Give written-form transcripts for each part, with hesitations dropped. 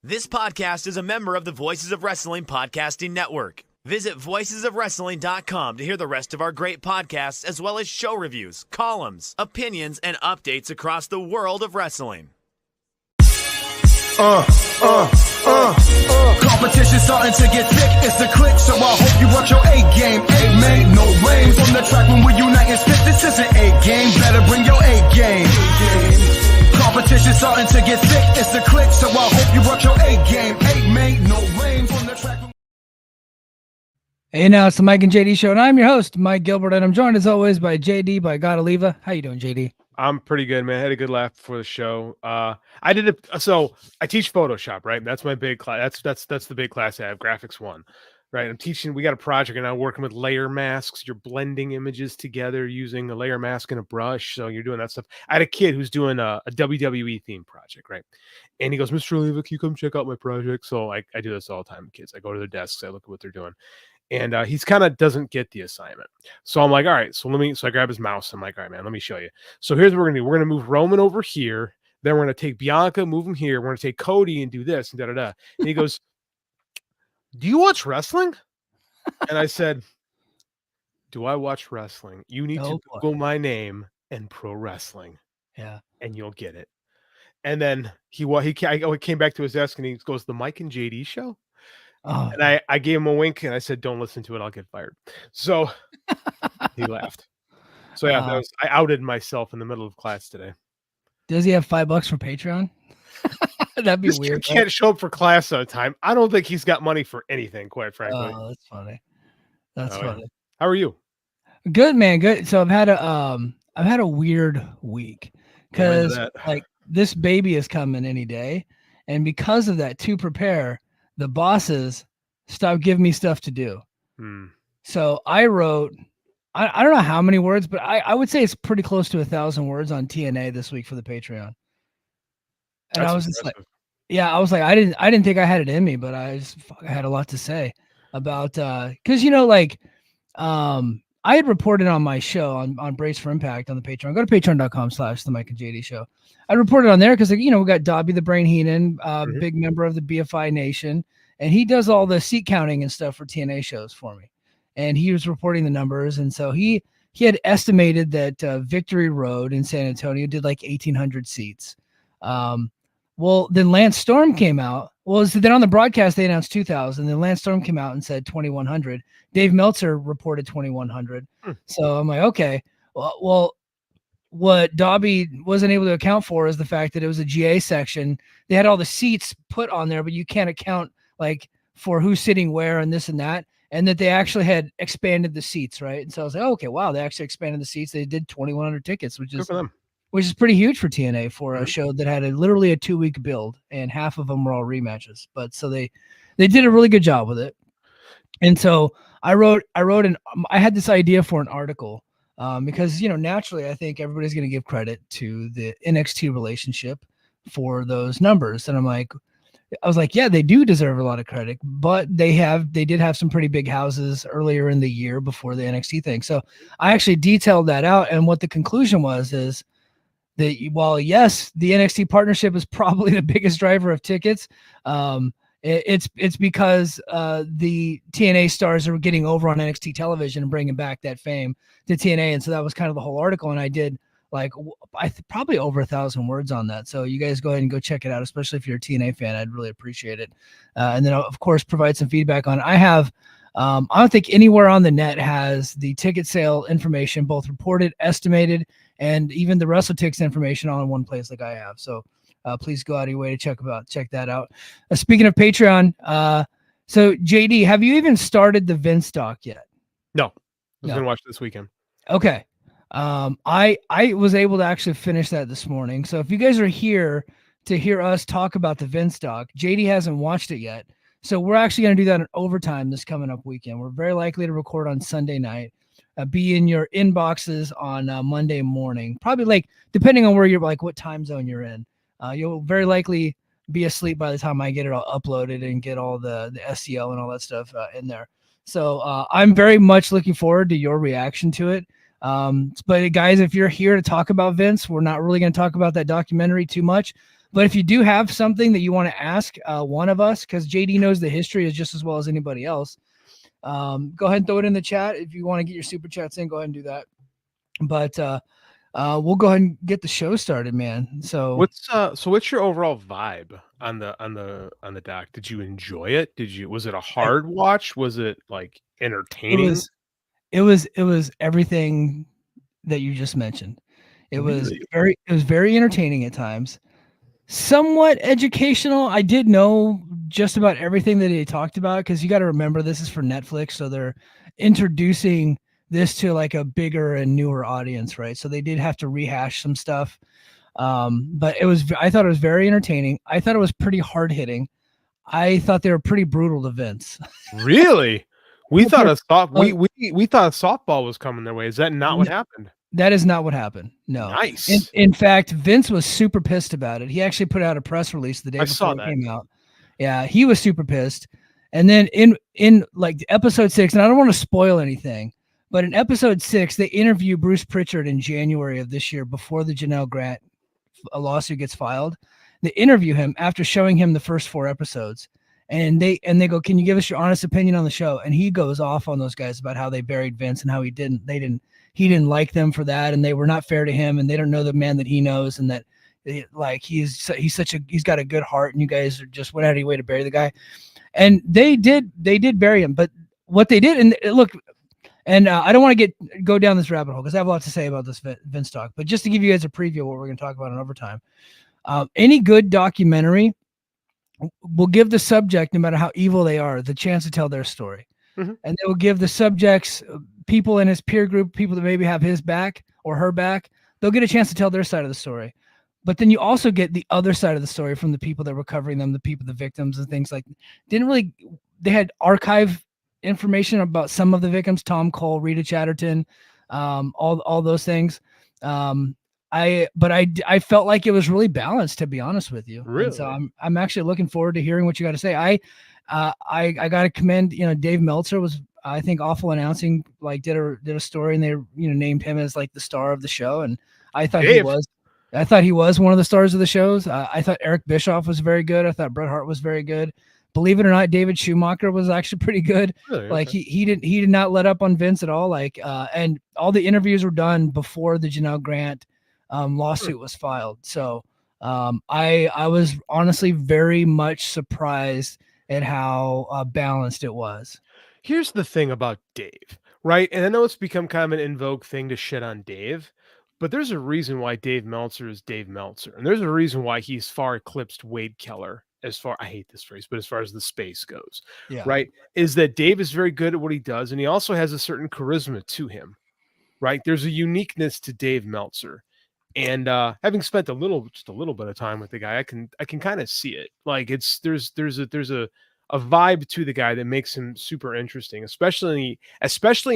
This podcast is a member of the Voices of Wrestling Podcasting Network. Visit voicesofwrestling.com to hear the rest of our great podcasts, as well as show reviews, columns, opinions, and updates across the world of wrestling. Competition starting to get thick, it's a click, so I hope you work your A game. A man, no rain from the track when we unite and spit. This is an A game, better bring your A game. Competition starting to get thick, it's a click, so I hope you work your A game. A man, no rain from the track. Hey, now it's the Mike and JD show, and I'm your host, Mike Gilbert, and I'm joined as always by JD by Godaliva. How you doing, JD? I'm pretty good, man. I had a good laugh before the show. I teach Photoshop, right? That's my big class. That's the big class I have, Graphics 1, right? I'm teaching. We got a project, and I'm working with layer masks. You're blending images together using a layer mask and a brush. So you're doing that stuff. I had a kid who's doing a WWE theme project, right? And he goes, Mr. Oliva, can you come check out my project? So I do this all the time with kids. I go to their desks, I look at what they're doing. And he's kind of doesn't get the assignment. So I'm like, all right, so I grab his mouse. I'm like, all right, man, let me show you. So here's what we're going to do. We're going to move Roman over here. Then we're going to take Bianca, move him here. We're going to take Cody and do this and da-da-da. And he goes, do you watch wrestling? And I said, do I watch wrestling? You need to Google my name and pro wrestling. Yeah. And you'll get it. And then I came back to his desk and he goes, the Mike and JD show? Oh. And I gave him a wink and I said, don't listen to it. I'll get fired. So he laughed. So yeah, I outed myself in the middle of class today. Does he have $5 for Patreon? That'd be weird. He can't show up for class on time. I don't think he's got money for anything, quite frankly. Oh, that's funny. That's funny. How are you? Good, man. Good. So I've had a weird week because like this baby is coming any day. And because of that, to prepare, the bosses stopped giving me stuff to do. So I wrote, I don't know how many words, but I would say it's pretty close to 1,000 words on TNA this week for the Patreon. And I was just like, yeah, I was like, I didn't think I had it in me, but I had a lot to say about, cause I had reported on my show on Brace for Impact on the Patreon. Go to patreon.com/the Mike and JD show. I reported on there because, we got Dobby the Brain Heenan, big member of the BFI Nation, and he does all the seat counting and stuff for TNA shows for me. And he was reporting the numbers. And so he had estimated that Victory Road in San Antonio did like 1,800 seats. Well, then Lance Storm came out. Well, so then on the broadcast, they announced 2,000. Then Lance Storm came out and said 2,100. Dave Meltzer reported 2,100. So I'm like, okay, well, what Dobby wasn't able to account for is the fact that it was a GA section. They had all the seats put on there, but you can't account like for who's sitting where and this and that. And that they actually had expanded the seats, right? And so I was like, oh, okay, wow, they actually expanded the seats. They did 2,100 tickets, which is pretty huge for TNA for a show that had literally a 2-week build, and half of them were all rematches. But so they did a really good job with it. And so I had this idea for an article because, naturally I think everybody's going to give credit to the NXT relationship for those numbers. And I was like, yeah, they do deserve a lot of credit, but they did have some pretty big houses earlier in the year before the NXT thing. So I actually detailed that out. And what the conclusion is that while yes, the NXT partnership is probably the biggest driver of tickets, it's because the TNA stars are getting over on NXT television and bringing back that fame to TNA. And so that was kind of the whole article. And I did probably over 1,000 words on that. So you guys go ahead and go check it out, especially if you're a TNA fan. I'd really appreciate it. And then of course, provide some feedback on it. I don't think anywhere on the net has the ticket sale information, both reported, estimated, and even the WrestleTix information all in one place like I have. So please go out of your way to check that out. Speaking of Patreon, so JD, have you even started the Vince doc yet? No, I was going to watch this weekend. Okay. I was able to actually finish that this morning. So if you guys are here to hear us talk about the Vince doc, JD hasn't watched it yet. So we're actually going to do that in overtime this coming up weekend. We're very likely to record on Sunday night, be in your inboxes on Monday morning, probably depending on where you're what time zone you're in. You'll very likely be asleep by the time I get it all uploaded and get all the SEO and all that stuff in there. So I'm very much looking forward to your reaction to it. But guys, if you're here to talk about Vince, we're not really going to talk about that documentary too much. But if you do have something that you want to ask one of us, because JD knows the history as just as well as anybody else, go ahead and throw it in the chat. If you want to get your super chats in, go ahead and do that. But we'll go ahead and get the show started, man. So what's your overall vibe on the doc? Did you enjoy it? Was it a hard watch? Was it like entertaining? It was everything that you just mentioned. It was very entertaining at times. Somewhat educational. I did know just about everything that he talked about, because you got to remember this is for Netflix, so they're introducing this to like a bigger and newer audience, right? So they did have to rehash some stuff. But I thought it was very entertaining. I thought it was pretty hard hitting. I thought they were pretty brutal to Vince. Really? We thought a softball was coming their way. Is that not what happened? That is not what happened. No. Nice. In fact, Vince was super pissed about it. He actually put out a press release the day before it came out. Yeah, he was super pissed. And then in like episode 6, and I don't want to spoil anything, but in episode 6, they interview Bruce Pritchard in January of this year before the Janelle Grant lawsuit gets filed. They interview him after showing him the first 4 episodes. And they go, "Can you give us your honest opinion on the show?" And he goes off on those guys about how they buried Vince and how he didn't like them for that, and they were not fair to him, and they don't know the man that he knows, and that like he's got a good heart, and you guys just went out of your way to bury the guy. And they did bury him, but what they did, and look, and I don't want to go down this rabbit hole because I have a lot to say about this Vince talk, but just to give you guys a preview of what we're going to talk about in overtime, any good documentary will give the subject, no matter how evil they are, the chance to tell their story. Mm-hmm. And they will give the subjects, people in his peer group, people that maybe have his back or her back, they'll get a chance to tell their side of the story. But then you also get the other side of the story from the people that were covering them, the victims and things like. They had archive information about some of the victims, Tom Cole, Rita Chatterton, all those things. I felt like it was really balanced, to be honest with you. Really? And so I'm actually looking forward to hearing what you got to say. I got to commend, Dave Meltzer was, I think, awful announcing, like did a story, and they, named him as like the star of the show. And I thought he was one of the stars of the shows. I thought Eric Bischoff was very good. I thought Bret Hart was very good. Believe it or not, David Schumacher was actually pretty good. Really? Like he did not let up on Vince at all. Like, and all the interviews were done before the Janelle Grant lawsuit was filed. So I was honestly very much surprised at how balanced it was. Here's the thing about Dave, right? And I know it's become kind of an in vogue thing to shit on Dave, but there's a reason why Dave Meltzer is Dave Meltzer. And there's a reason why he's far eclipsed Wade Keller I hate this phrase, but as far as the space goes, right? Is that Dave is very good at what he does. And he also has a certain charisma to him, right? There's a uniqueness to Dave Meltzer. And having spent just a little bit of time with the guy, I can kind of see it. Like there's a vibe to the guy that makes him super interesting, especially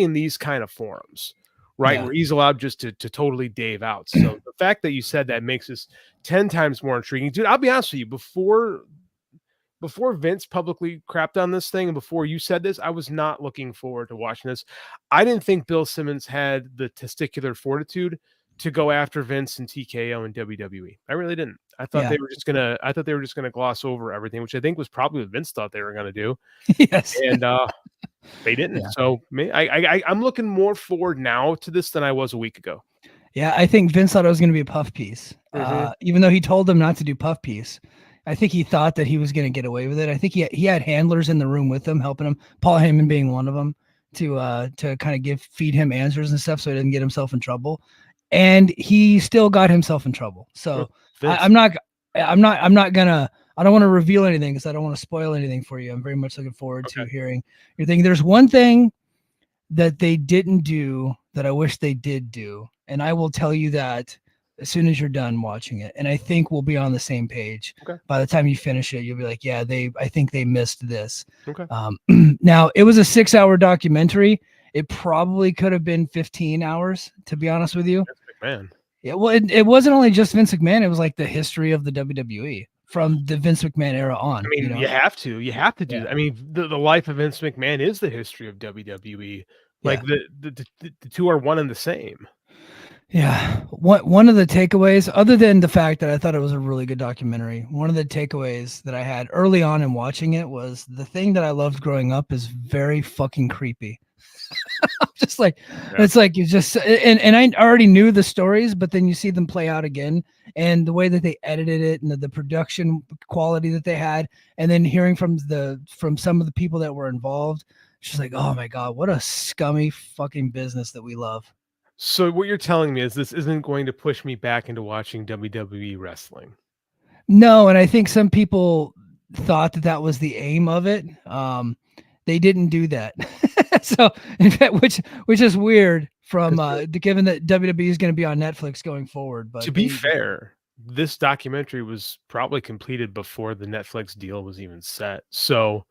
in these kind of forums, right? Yeah. Where he's allowed just to totally Dave out. So the fact that you said that makes this 10 times more intriguing. Dude, I'll be honest with you, before Vince publicly crapped on this thing and before you said this, I was not looking forward to watching this. I didn't think Bill Simmons had the testicular fortitude to go after Vince and TKO and WWE. I really didn't. I thought they were just gonna gloss over everything, which I think was probably what Vince thought they were gonna do. Yes. And they didn't. Yeah. So I'm looking more forward now to this than I was a week ago. Yeah, I think Vince thought it was gonna be a puff piece. Mm-hmm. Even though he told them not to do puff piece. I think he thought that he was gonna get away with it. I think he had handlers in the room with him, helping him, Paul Heyman being one of them, to kind of feed him answers and stuff so he doesn't get himself in trouble. And he still got himself in trouble. So I don't want to reveal anything because I don't want to spoil anything for you. I'm very much looking forward to hearing your thing. There's one thing that they didn't do that I wish they did do. And I will tell you that as soon as you're done watching it. And I think we'll be on the same page. Okay. By the time you finish it, you'll be like, yeah, I think they missed this. Okay. Now it was a 6-hour documentary. It probably could have been 15 hours, to be honest with you. Vince McMahon. Yeah, well, it wasn't only just Vince McMahon. It was like the history of the WWE from the Vince McMahon era on. I mean, you have to do that. I mean, the life of Vince McMahon is the history of WWE. Like the two are one and the same. Yeah. One of the takeaways, other than the fact that I thought it was a really good documentary, one of the takeaways that I had early on in watching it was the thing that I loved growing up is very fucking creepy. Just like it's like you just and I already knew the stories, but then you see them play out again, and the way that they edited it and the production quality that they had, and then hearing from some of the people that were involved, she's like, oh my god, what a scummy fucking business that we love. So what you're telling me is this isn't going to push me back into watching WWE wrestling. No, and I think some people thought that that was the aim of it. They didn't do that. So, in fact, which is weird from given that WWE is going to be on Netflix going forward. But to be fair, this documentary was probably completed before the Netflix deal was even set. So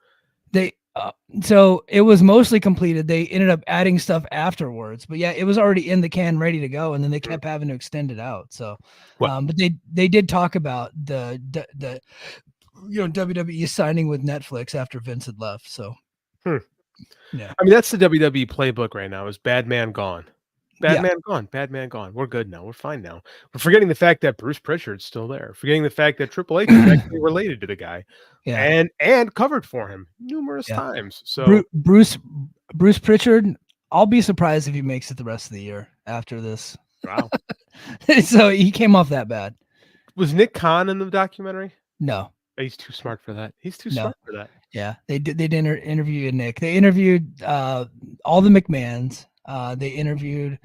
so it was mostly completed. They ended up adding stuff afterwards, but yeah, it was already in the can, ready to go, and then they kept having to extend it out. So, but they did talk about the WWE signing with Netflix after Vince had left. So, yeah, I mean that's the WWE playbook right now. Is bad man gone. Bad man gone. Bad man gone. We're good now. We're fine now. We're forgetting the fact that Bruce Pritchard's still there. Forgetting the fact that Triple H is actually related to the guy, and covered for him numerous times. So Bruce Pritchard, I'll be surprised if he makes it the rest of the year after this. Wow. So he came off that bad. Was Nick Khan in the documentary? No. He's too smart for that. He's too smart for that. Yeah, they did interview Nick. They interviewed all the McMahons. They interviewed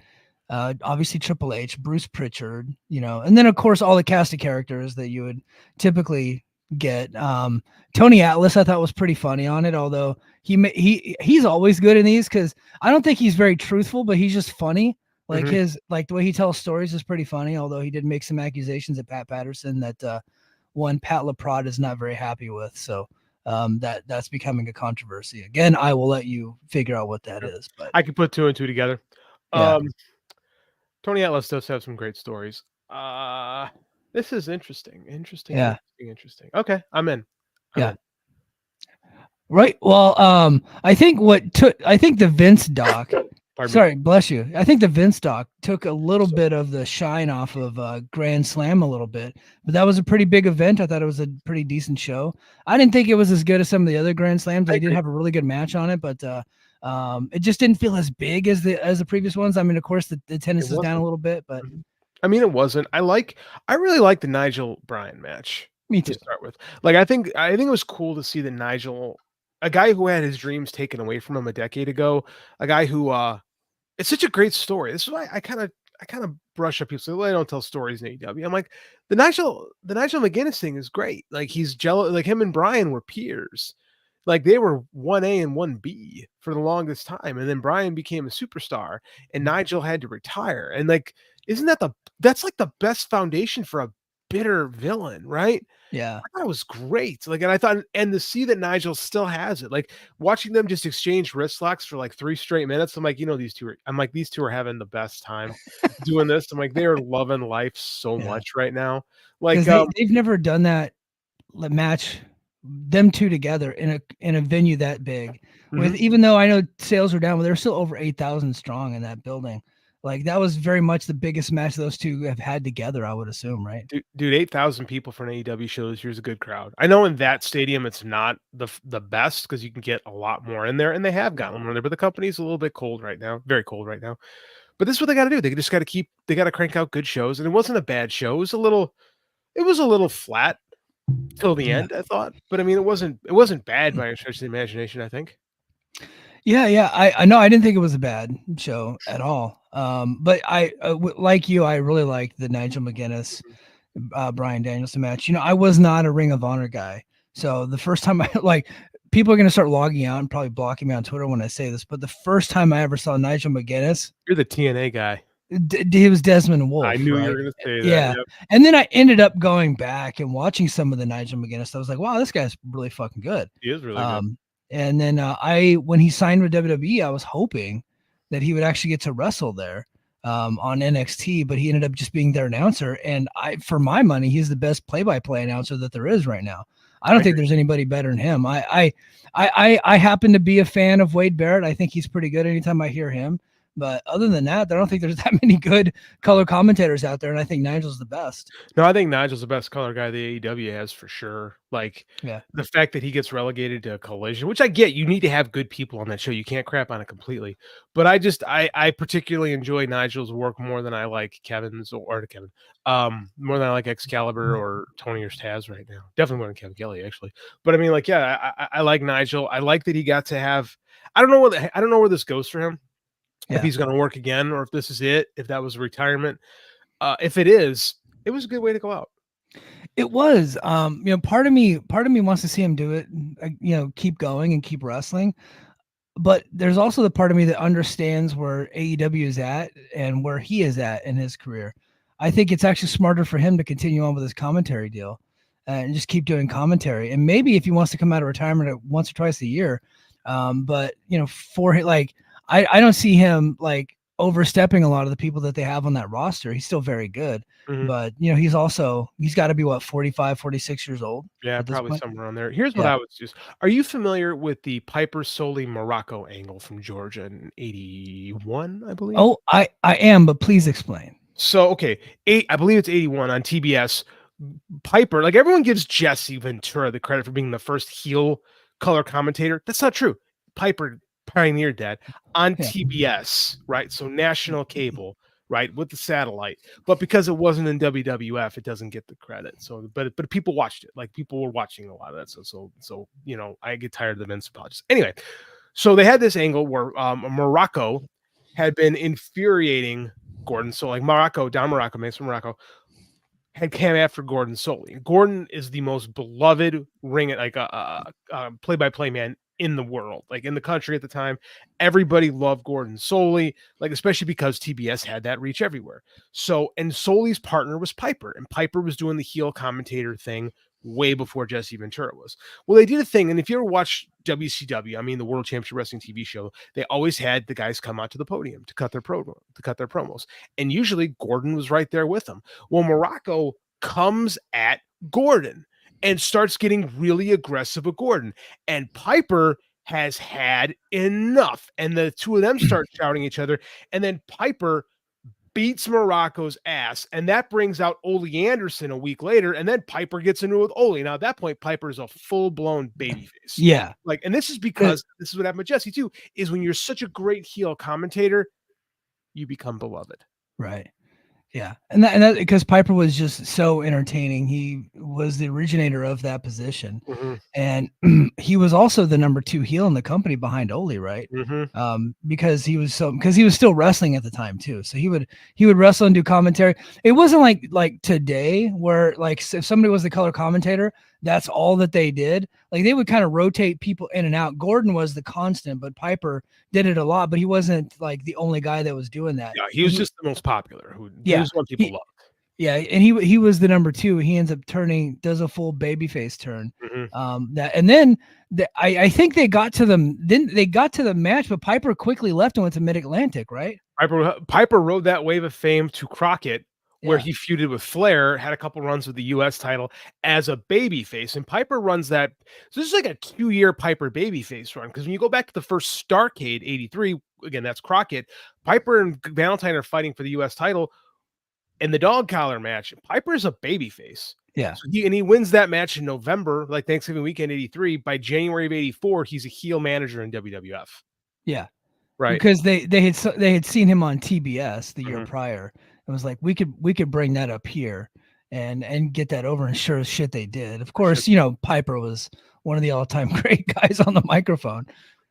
obviously Triple H, Bruce Pritchard, and then of course all the cast of characters that you would typically get. Tony Atlas I thought was pretty funny on it, although he's always good in these because I don't think he's very truthful, but he's just funny. Like the way he tells stories is pretty funny, although he did make some accusations at Pat Patterson that one Pat LaPrade is not very happy with. So that's becoming a controversy. Again, I will let you figure out what that is. But I can put two and two together. Yeah. Tony Atlas does have some great stories. This is interesting. Interesting. Okay, I'm in. Right. Well, I think the Vince doc. Sorry, bless you. I think the Vince doc took a little bit of the shine off of Grand Slam a little bit, but that was a pretty big event. I thought it was a pretty decent show. I didn't think it was as good as some of the other Grand Slams. They did have a really good match on it, but it just didn't feel as big as the previous ones. I mean, of course, the attendance is down a little bit, but I mean, it wasn't. I really like the Nigel Bryan match. Me too. To start with, I think it was cool to see that Nigel, a guy who had his dreams taken away from him a decade ago, a guy who it's such a great story. This is why I kind of brush up people say, well, I don't tell stories in AEW. I'm like, the Nigel McGuinness thing is great. Like he's jealous, like him and Bryan were peers. Like they were 1A and 1B for the longest time. And then Bryan became a superstar and Nigel had to retire. And like, that's like the best foundation for a bitter villain, right? Yeah. I thought it was great. Like, and I thought, and to see that Nigel still has it, like watching them just exchange wrist locks for like 3 straight minutes. I'm like, these two are having the best time doing this. I'm like, they are loving life so much right now. Like they've never done that match, them two together in a venue that big with, even though I know sales are down, but they're still over 8,000 strong in that building. Like that was very much the biggest match those two have had together, I would assume, right? Dude, 8,000 people for an AEW show this year is a good crowd. I know in that stadium it's not the best because you can get a lot more in there, and they have gotten more in there, but the company's a little bit cold right now, very cold right now. But this is what they got to do. They just got to crank out good shows, and it wasn't a bad show. It was a little flat till the end, I thought. But I mean, it wasn't bad by a stretch of the imagination, I think. Yeah. I know. I didn't think it was a bad show at all. But I like you, I really liked the Nigel McGuinness, Bryan Danielson match. I was not a Ring of Honor guy. So the first time people are going to start logging out and probably blocking me on Twitter when I say this, but the first time I ever saw Nigel McGuinness, you're the TNA guy. He was Desmond Wolfe. I knew you were going to say that. Yeah. Yep. And then I ended up going back and watching some of the Nigel McGuinness. I was like, wow, this guy's really fucking good. He is really good. And then when he signed with WWE, I was hoping that he would actually get to wrestle there on NXT, but he ended up just being their announcer. And for my money, he's the best play-by-play announcer that there is right now. I don't think there's anybody better than him. I happen to be a fan of Wade Barrett. I think he's pretty good anytime I hear him. But other than that, I don't think there's that many good color commentators out there, and I think Nigel's the best. No, I think Nigel's the best color guy the AEW has for sure. Like, Yeah. the fact that he gets relegated to Collision, which I get, you need to have good people on that show. You can't crap on it completely. But I particularly enjoy Nigel's work more than I like Kevin's or Kevin. More than I like Excalibur or Tony or Taz right now. Definitely more than Kevin Kelly, actually. But I mean, like, yeah, I like Nigel. I like that he got to have. I don't know where this goes for him. Yeah. If he's going to work again, or if this is it. If that was retirement. If it is, it was a good way to go out. It was, part of me wants to see him do it, keep going and keep wrestling. But there's also the part of me that understands where AEW is at and where he is at in his career. I think it's actually smarter for him to continue on with his commentary deal and just keep doing commentary. And maybe if he wants to come out of retirement once or twice a year, but I don't see him like overstepping a lot of the people that they have on that roster. He's still very good, but he's got to be 45, 46 years old. Yeah, probably somewhere on there. Here's what I was just, are you familiar with the Piper Soli Morocco angle from Georgia in 81, I believe? Oh, I am, but please explain. So, okay, I believe it's 81 on TBS. Piper, like, everyone gives Jesse Ventura the credit for being the first heel color commentator. That's not true. Piper pioneered that on TBS, right? So national cable, right, with the satellite. But because it wasn't in WWF, it doesn't get the credit. So, but people watched it. Like, people were watching a lot of that. So I get tired of the Vince apologies. Anyway, so they had this angle where Morocco had been infuriating Gordon. So, like, Don Morocco, Mace from Morocco, had came after Gordon Soli. Gordon is the most beloved play-by-play man in the world, like in the country at the time. Everybody loved Gordon Soli, like, especially because TBS had that reach everywhere. So, and Soli's partner was Piper, and Piper was doing the heel commentator thing way before Jesse Ventura was. Well, they did a thing, and if you ever watch WCW, I mean the World Championship Wrestling TV show, they always had the guys come out to the podium to cut their promos, and usually Gordon was right there with them. Well, Morocco comes at Gordon and starts getting really aggressive with Gordon, and Piper has had enough, and the two of them start shouting at each other, and then Piper beats Morocco's ass, and that brings out Ole Anderson a week later, and then Piper gets into it with Ole. Now, at that point, Piper is a full-blown babyface. Yeah. Like, and this is because this is what happened with Jesse, too, is when you're such a great heel commentator, you become beloved. Right. Yeah. And that because Piper was just so entertaining. He was the originator of that position. And he was also the number 2 heel in the company behind Ole, right? Because he was still wrestling at the time too. So he would wrestle and do commentary. It wasn't like today where, like, if somebody was the color commentator, that's all that they did. Like, they would kind of rotate people in and out. Gordon was the constant, but Piper did it a lot, but he wasn't like the only guy that was doing that. Yeah, he was just the most popular. He was what people loved. Yeah, and he was the number 2. He ends up does a full babyface turn. I think they got to them. Then they got to the match, but Piper quickly left and went to Mid Atlantic, right? Piper rode that wave of fame to Crockett, where he feuded with Flair, had a couple runs with the U.S. title as a babyface, and Piper runs that. So this is like a 2-year Piper babyface run, because when you go back to the first Starrcade, 83, again, that's Crockett, Piper and Valentine are fighting for the U.S. title in the dog collar match. Piper is a babyface. Yeah. So he wins that match in November, like Thanksgiving weekend, 83. By January of 84, he's a heel manager in WWF. Yeah. Right. Because they had seen him on TBS the year prior. It was like, we could bring that up here and get that over, and sure as shit they did. Of course, Piper was one of the all-time great guys on the microphone.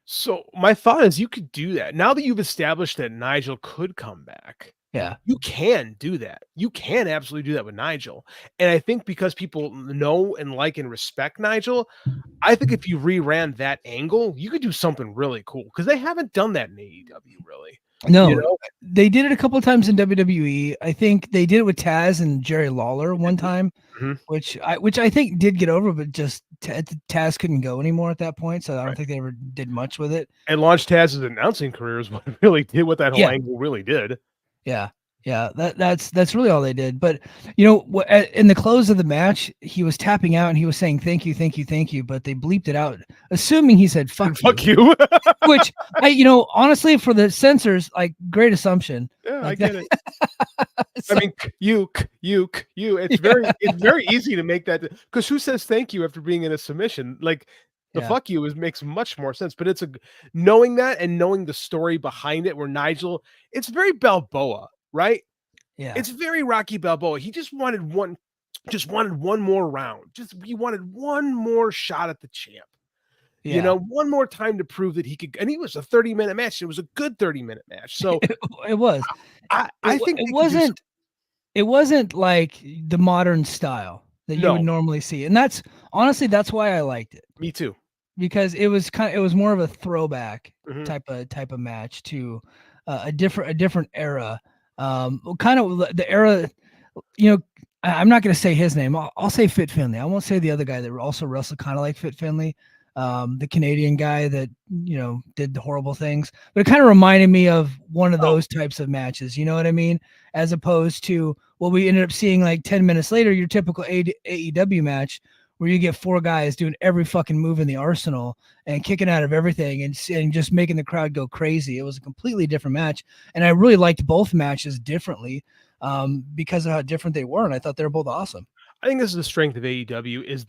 So my thought is, you could do that. Now that you've established that Nigel could come back, yeah, you can do that. You can absolutely do that with Nigel. And I think because people know and like and respect Nigel, I think if you reran that angle, you could do something really cool, because they haven't done that in AEW, really. No, they did it a couple of times in WWE. I think they did it with Taz and Jerry Lawler one time, which I think did get over, but just Taz couldn't go anymore at that point, so I don't think they ever did much with it. And launched Taz's announcing career is what it really did, what that whole angle really did. Yeah. Yeah, that's really all they did. But you know, in the close of the match, he was tapping out and he was saying thank you, thank you, thank you. But they bleeped it out, assuming he said fuck you. Fuck you. Which honestly, for the censors, like great assumption. Yeah, I Like get it. so, I mean, you. It's very easy to make that, because who says thank you after being in a submission? Like the yeah, fuck you makes much more sense. But it's knowing that and knowing the story behind it, where Nigel, it's very Balboa, right? yeah, It's very Rocky Balboa. He just wanted one more round. He wanted one more shot at the champ. yeah. One more time to prove that he could. And it was a 30-minute match. It was a good 30-minute match. So It was. I think It they could do wasn't. It wasn't like the modern style that you would no, normally see, and that's honestly that's why I liked it, me too. because it was more of a throwback Mhm. type of match to a different era, kind of the era. You know, I'm not going to say his name. I'll say Fit Finlay. I won't say the other guy that also wrestled kind of like Fit Finlay, the Canadian guy that did the horrible things. But it kind of reminded me of one of Oh, those types of matches. You know what I mean? As opposed to what we ended up seeing like 10 minutes later, your typical AEW match, where you get four guys doing every fucking move in the arsenal and kicking out of everything and just making the crowd go crazy. It was a completely different match, and I really liked both matches differently, because of how different they were, and I thought they were both awesome. I think this is the strength of AEW, is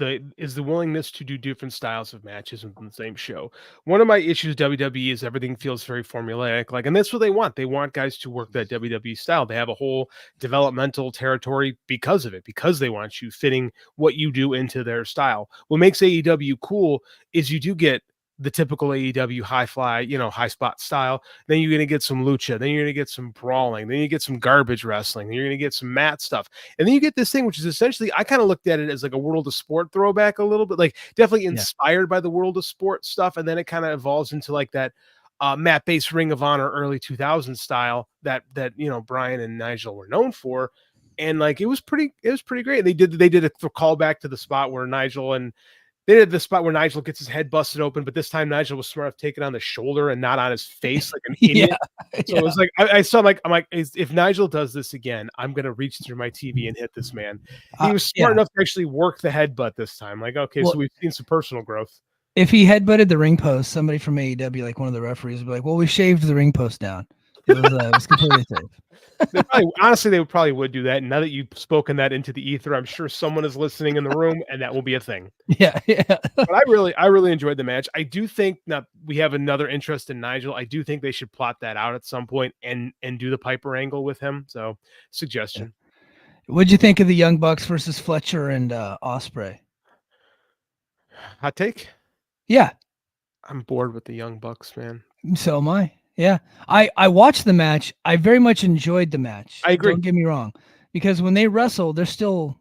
the willingness to do different styles of matches in the same show. One of my issues with WWE is everything feels very formulaic, and that's what they want. They want guys to work that WWE style. They have a whole developmental territory because of it, because they want you fitting what you do into their style. What makes AEW cool is you do get the typical AEW high fly, high spot style. Then you're going to get some lucha. Then you're going to get some brawling. Then you get some garbage wrestling. Then you're going to get some mat stuff. And then you get this thing, which is essentially, I kind of looked at it as like a World of Sport throwback a little bit, like definitely Yeah. inspired by the World of Sport stuff. And then it kind of evolves into like that mat-based Ring of Honor early 2000s style that Bryan and Nigel were known for. And like it was pretty great. They did a callback to the spot where they did the spot where Nigel gets his head busted open, but this time Nigel was smart enough to take it on the shoulder and not on his face like an idiot. So it was like I saw I'm like, if Nigel does this again, I'm gonna reach through my TV and hit this man. He was smart enough to actually work the headbutt this time. Like, okay, so we've seen some personal growth. If he headbutted the ring post, somebody from AEW, like one of the referees, would be like, "Well, we shaved the ring post down. It was completely safe." Honestly, they probably would do that. And now that you've spoken that into the ether, I'm sure someone is listening in the room, and that will be a thing. Yeah. But I really enjoyed the match. I do think that we have another interest in Nigel. I do think they should plot that out at some point and do the Piper angle with him. So, suggestion. What'd you think of the Young Bucks versus Fletcher and Osprey? Hot take? Yeah, I'm bored with the Young Bucks, man. so am I. Yeah, I watched the match. I very much enjoyed the match. I agree. Don't get me wrong, because when they wrestle, they're still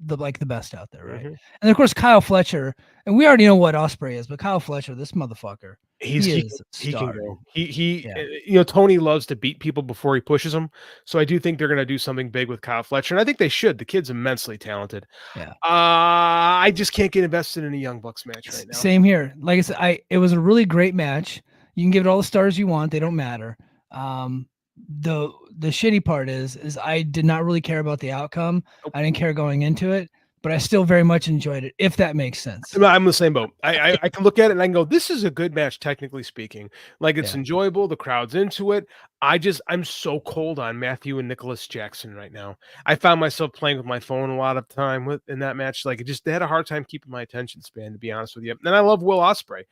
the best out there, right? Mhm. And of course, Kyle Fletcher, and we already know what Osprey is, but Kyle Fletcher, this motherfucker, he is a He can star. go. He Yeah. Tony loves to beat people before he pushes them. So I do think they're going to do something big with Kyle Fletcher, and I think they should. The kid's immensely talented. Yeah. I just can't get invested in a Young Bucks match right now. Same here. Like I said, it was a really great match. You can give it all the stars you want. They don't matter. The shitty part is I did not really care about the outcome. Nope. I didn't care going into it, but I still very much enjoyed it, if that makes sense. I'm the same boat. I can look at it and I can go, this is a good match, technically speaking. Like, it's enjoyable. The crowd's into it. I'm so cold on Matthew and Nicholas Jackson right now. I found myself playing with my phone a lot of time in that match. Like, they had a hard time keeping my attention span, to be honest with you. And I love Will Ospreay.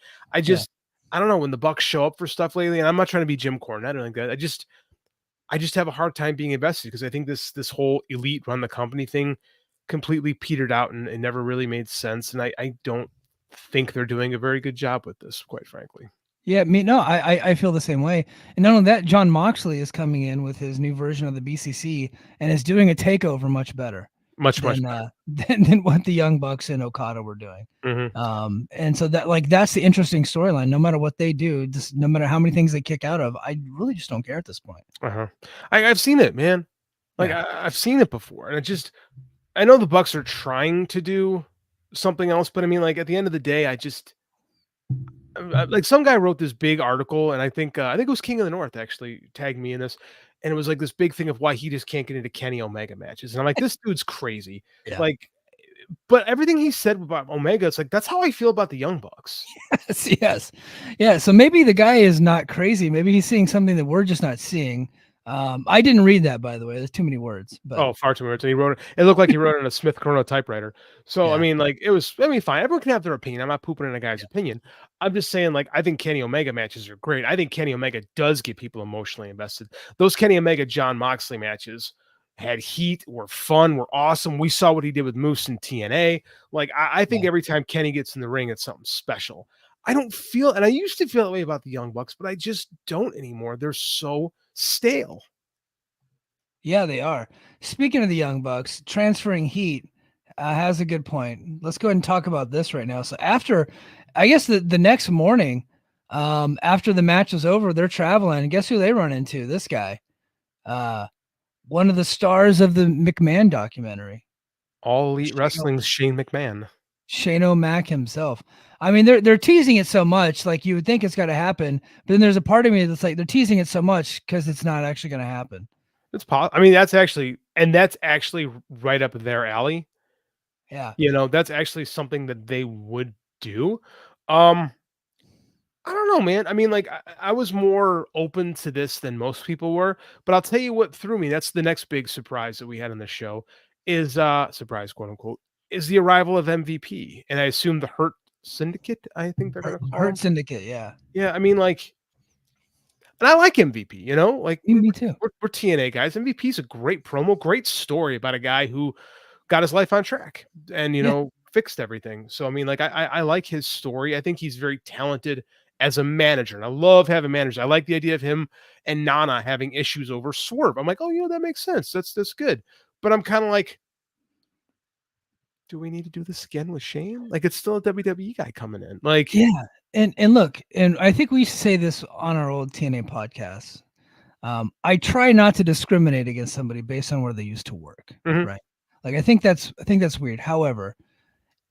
I don't know, when the Bucks show up for stuff lately, and I'm not trying to be Jim Cornette or anything like that. I just have a hard time being invested, because I think this whole elite run the company thing completely petered out and it never really made sense. And I don't think they're doing a very good job with this, quite frankly. Yeah, I feel the same way. And not only that, Jon Moxley is coming in with his new version of the BCC and is doing a takeover much better. Much better. Than what the Young Bucks and Okada were doing. Mm-hmm. And so that's the interesting storyline. No matter what they do, just no matter how many things they kick out of, I really just don't care at this point. I've seen it, man. Like, I've seen it before, and I know the Bucks are trying to do something else, but I mean, like, at the end of the day, like, some guy wrote this big article, and I think it was King of the North actually tagged me in this. and it was like this big thing of why he just can't get into Kenny Omega matches. And I'm like, this dude's crazy. Yeah. Like, but everything he said about Omega, it's like, that's how I feel about the Young Bucks. Yes. Yeah. So maybe the guy is not crazy. Maybe he's seeing something that we're just not seeing. I didn't read that, by the way. There's too many words. But Oh, far too many words. And he wrote it. It looked like he wrote it on a Smith Chrono typewriter. So, Yeah. I mean, like, it was, I mean, fine. Everyone can have their opinion. I'm not pooping in a guy's opinion. I'm just saying, like, I think Kenny Omega matches are great. I think Kenny Omega does get people emotionally invested. Those Kenny Omega Jon Moxley matches had heat, were fun, were awesome. We saw what he did with Moose and TNA. Like, I think every time Kenny gets in the ring, it's something special. I don't feel, and I used to feel that way about the Young Bucks, but I just don't anymore. They're so stale. Yeah, they are. Speaking of the Young Bucks, transferring heat has a good point. Let's go ahead and talk about this right now. So after, I guess the next morning, after the match was over, they're traveling. And guess who they run into? This guy, one of the stars of the McMahon documentary. All Elite Wrestling's Shane McMahon. Shane O'Mac himself. I mean, they're teasing it so much, like you would think it's got to happen, but then there's a part of me that's like they're teasing it so much because it's not actually going to happen. It's possible. I mean, that's actually right up their alley. Yeah. You know, that's actually something that they would do. I don't know, man. I mean, like, I was more open to this than most people were, but I'll tell you what threw me. That's the next big surprise that we had on the show is surprise, quote unquote, is the arrival of MVP. And I assume the Hurt Syndicate, I think they're gonna call Hurt him. Syndicate, yeah. Yeah, I mean, like, and I like MVP, you know, like Me too. we're TNA guys. MVP's a great promo, great story about a guy who got his life on track and, you know, fixed everything. So, I mean, like, I like his story. I think he's very talented as a manager. And I love having managers. I like the idea of him and Nana having issues over Swerve. I'm like, oh, you know, that makes sense. That's good. But I'm kind of like, do we need to do this again with Shane? Like, it's still a WWE guy coming in. Like, yeah. And look, and I think we used to say this on our old TNA podcast. I try not to discriminate against somebody based on where they used to work. Right. Like, I think that's weird. However,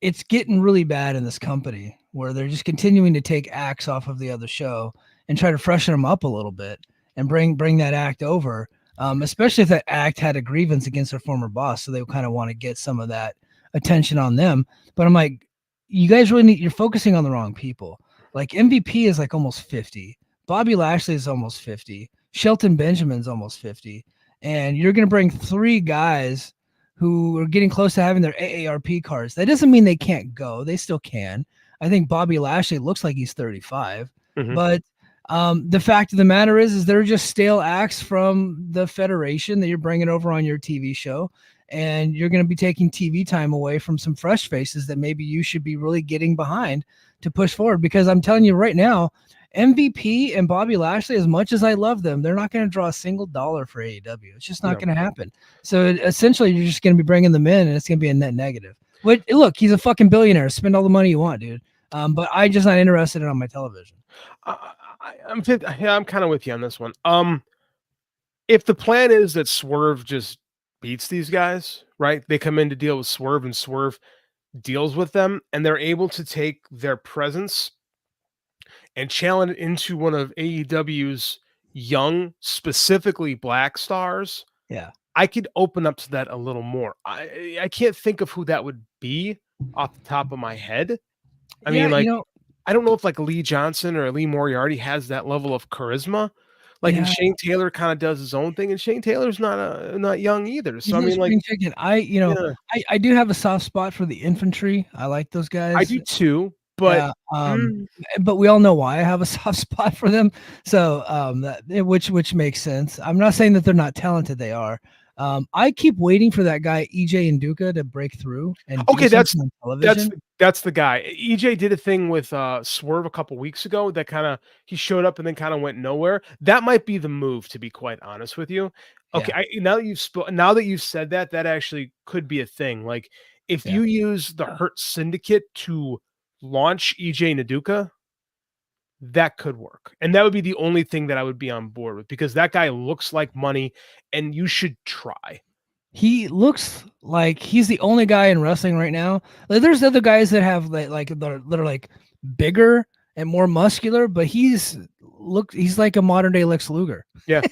it's getting really bad in this company where they're just continuing to take acts off of the other show and try to freshen them up a little bit and bring that act over. Especially if that act had a grievance against their former boss. So they kind of want to get some of that attention on them. But I'm like, you guys really you're focusing on the wrong people. Like, MVP is like almost 50. Bobby Lashley is almost 50. Shelton Benjamin's almost 50. And you're going to bring 3 guys who are getting close to having their AARP cards. That doesn't mean they can't go. They still can. I think Bobby Lashley looks like he's 35. But the fact of the matter is they're just stale acts from the federation that you're bringing over on your TV show. And you're going to be taking TV time away from some fresh faces that maybe you should be really getting behind to push forward. Because I'm telling you right now, MVP and Bobby Lashley, as much as I love them, they're not going to draw a single dollar for AEW. It's just not going to happen. So essentially, you're just going to be bringing them in, and it's going to be a net negative. But look, he's a fucking billionaire. Spend all the money you want, dude. But I'm just not interested in it on my television. I'm kind of with you on this one. If the plan is that Swerve just beats these guys, right? They come in to deal with Swerve, and Swerve deals with them, and they're able to take their presence and channel it into one of AEW's young, specifically black stars. Yeah. I could open up to that a little more. I can't think of who that would be off the top of my head. I mean, like, I don't know if like Lee Johnson or Lee Moriarty has that level of charisma. Like, and Shane Taylor kind of does his own thing, and Shane Taylor's not young either. So I mean, like, chicken. I do have a soft spot for the infantry. I like those guys. I do too. But but we all know why I have a soft spot for them. So which makes sense. I'm not saying that they're not talented. They are. I keep waiting for that guy EJ Nduka to break through. And that's the guy. EJ did a thing with Swerve a couple weeks ago that kind of he showed up and then kind of went nowhere. That might be the move, to be quite honest with you. Okay, now that you've said that actually could be a thing. Like, if you use the Hurt Syndicate to launch EJ Nduka, that could work. And that would be the only thing that I would be on board with, because that guy looks like money and you should try. He looks like he's the only guy in wrestling right now. Like, there's other guys that have that are like bigger and more muscular, but he's he's like a modern day Lex Luger. Yeah,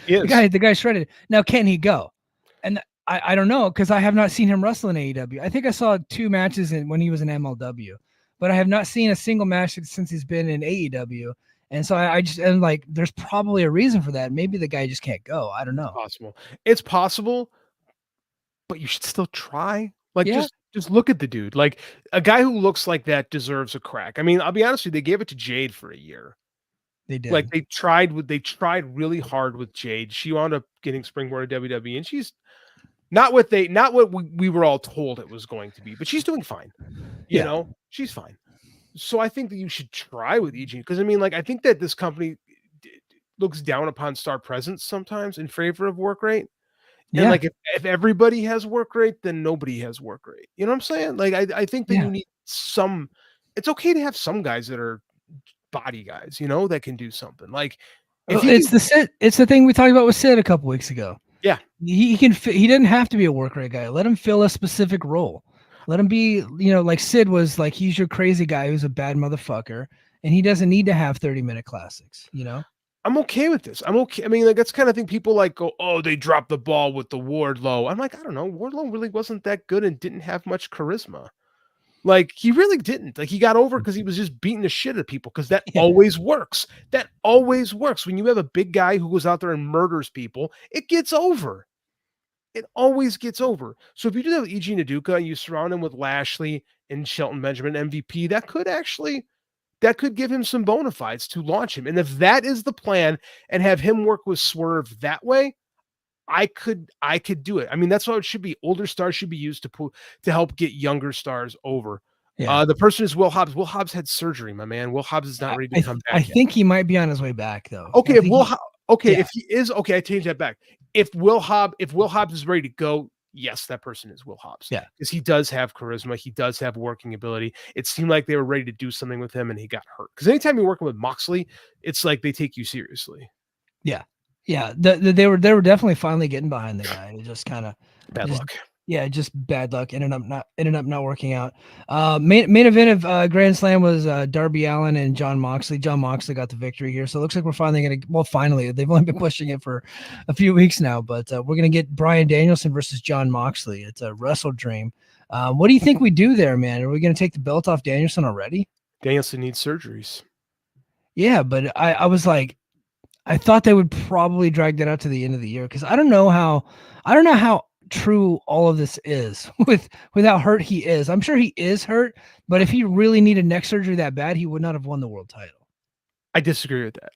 the guy shredded. Now, can he go? And I don't know, because I have not seen him wrestle in AEW. I think I saw 2 matches when he was in MLW, but I have not seen a single match since he's been in AEW. And so I just, and like, there's probably a reason for that. Maybe the guy just can't go. I don't know. It's possible, but you should still try. Like, just look at the dude. Like, a guy who looks like that deserves a crack. I mean, I'll be honest with you, they gave it to Jade for a year. They did. Like, they tried really hard with Jade. She wound up getting springboarded to WWE, and she's not what we were all told it was going to be, but she's doing fine. You know, she's fine. So I think that you should try with EG, because I mean, like, I think that this company looks down upon star presence sometimes in favor of work rate. And like, if everybody has work rate, then nobody has work rate. You know what I'm saying? Like, I think that you need some. It's okay to have some guys that are body guys, you know, that can do something. Like, it's the thing we talked about with Sid a couple weeks ago. Yeah, he didn't have to be a work rate guy. Let him fill a specific role. Let him be, you know, like Sid was like, he's your crazy guy who's a bad motherfucker, and he doesn't need to have 30-minute classics, you know? I'm okay with this. I'm okay. I mean, like, that's kind of thing people like go, oh, they dropped the ball with the Wardlow. I'm like, I don't know. Wardlow really wasn't that good and didn't have much charisma. Like, he really didn't. Like, he got over because he was just beating the shit out of people, because that always works. That always works. When you have a big guy who goes out there and murders people, it gets over. It always gets over. So if you do that with E.G. Naduka and you surround him with Lashley and Shelton Benjamin, MVP, that could give him some bona fides to launch him. And if that is the plan, and have him work with Swerve that way, I could do it. I mean, that's what it should be. Older stars should be used to help get younger stars over. Yeah. The person is Will Hobbs. Will Hobbs had surgery, my man. Will Hobbs is not ready to come back. I think he might be on his way back, though. Okay, if he is, okay, I change that back. If Will Hobbs is ready to go, yes, that person is Will Hobbs. Yeah, because he does have charisma. He does have working ability. It seemed like they were ready to do something with him, and he got hurt. Because anytime you're working with Moxley, it's like they take you seriously. Yeah. Yeah, they were definitely finally getting behind the guy. It just kind of bad luck. Yeah, just bad luck. Ended up not working out. Main event of Grand Slam was Darby Allin and Jon Moxley. Jon Moxley got the victory here, so it looks like we're finally gonna. Well, finally, they've only been pushing it for a few weeks now, but we're gonna get Bryan Danielson versus Jon Moxley. It's a WrestleDream. What do you think we do there, man? Are we gonna take the belt off Danielson already? Danielson needs surgeries. Yeah, but I was like, I thought they would probably drag that out to the end of the year, because I don't know how true all of this is with how hurt he is. I'm sure he is hurt, but if he really needed neck surgery that bad, he would not have won the world title. I disagree with that.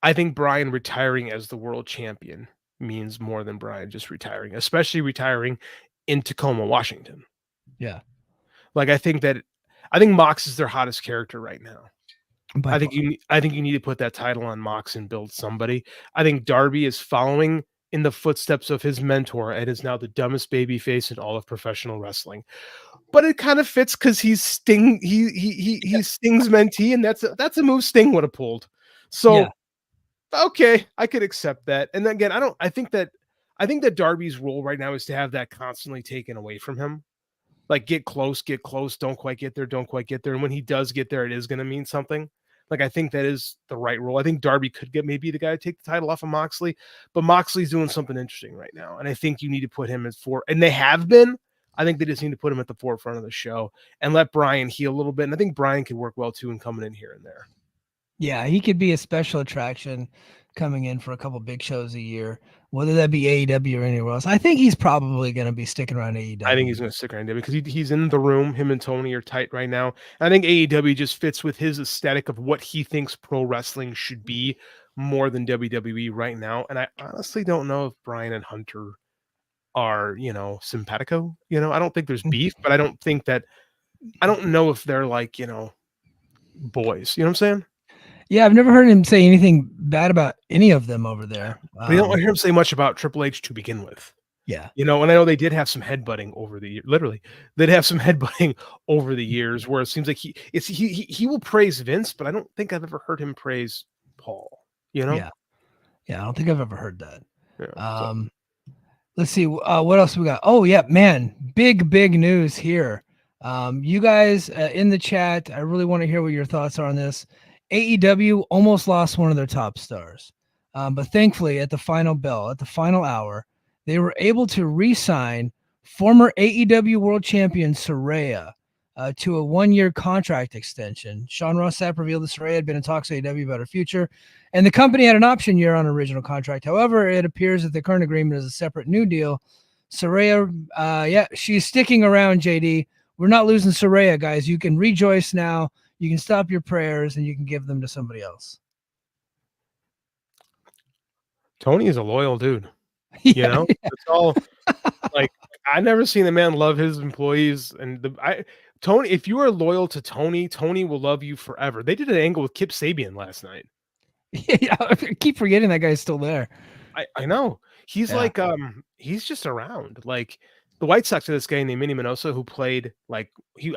I think Bryan retiring as the world champion means more than Bryan just retiring, especially retiring in Tacoma, Washington. Yeah. Like, I think Mox is their hottest character right now. I think you need to put that title on Mox and build somebody. I think Darby is following in the footsteps of his mentor and is now the dumbest baby face in all of professional wrestling. But it kind of fits because he's Sting. He's Sting's mentee, and that's a move Sting would have pulled. So okay, I could accept that. And then again, I think that Darby's role right now is to have that constantly taken away from him. Like, get close, don't quite get there. And when he does get there, it is going to mean something. Like, I think that is the right role. I think Darby could get maybe the guy to take the title off of Moxley, but Moxley's doing something interesting right now. And I think you need to put him as and they have been. I think they just need to put him at the forefront of the show and let Bryan heal a little bit. And I think Bryan could work well too in coming in here and there. Yeah, he could be a special attraction coming in for a couple big shows a year, whether that be AEW or anywhere else. I think he's probably going to be sticking around AEW. I think he's going to stick around AEW because he's in the room. Him and Tony are tight right now. I think AEW just fits with his aesthetic of what he thinks pro wrestling should be more than WWE right now. And I honestly don't know if Bryan and Hunter are, simpatico. I don't think there's beef, but I don't know if they're like, boys. You know what I'm saying? Yeah, I've never heard him say anything bad about any of them over there. But you don't hear him say much about Triple H to begin with. Yeah. And I know they did have some headbutting over the years. Literally, they'd have some headbutting over the years where it seems like he will praise Vince, but I don't think I've ever heard him praise Paul. Yeah. Yeah, I don't think I've ever heard that. Yeah, let's see what else we got. Oh yeah, man, big news here. You guys in the chat, I really want to hear what your thoughts are on this. AEW almost lost one of their top stars. But thankfully, at the final bell, at the final hour, they were able to re-sign former AEW World Champion Saraya to a 1-year contract extension. Sean Ross Sapp revealed that Saraya had been in talks with AEW about her future, and the company had an option year on her original contract. However, it appears that the current agreement is a separate new deal. Saraya, she's sticking around, JD. We're not losing Saraya, guys. You can rejoice now. You can stop your prayers, and you can give them to somebody else. Tony is a loyal dude. You know, it's all like I never seen a man love his employees. And Tony, if you are loyal to Tony, Tony will love you forever. They did an angle with Kip Sabian last night. Yeah, I keep forgetting that guy's still there. I know. He's like he's just around. Like the White Sox had this guy named Minnie Minoso who played like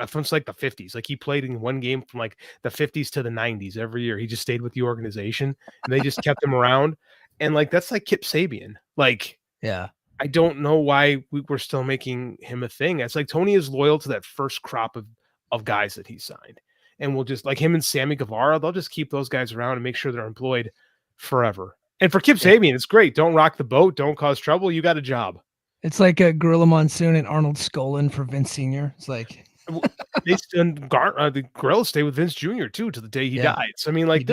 from like the 50s. Like he played in one game from like the 50s to the 90s every year. He just stayed with the organization and they just kept him around. And like that's like Kip Sabian. Like I don't know why we're still making him a thing. It's like Tony is loyal to that first crop of guys that he signed. And we'll just like him and Sammy Guevara, they'll just keep those guys around and make sure they're employed forever. And for Kip Sabian, it's great. Don't rock the boat. Don't cause trouble. You got a job. It's like a Gorilla Monsoon and Arnold Skolin for Vince Sr. It's like the Gorilla stayed with Vince Jr. too to the day he died. So I mean, like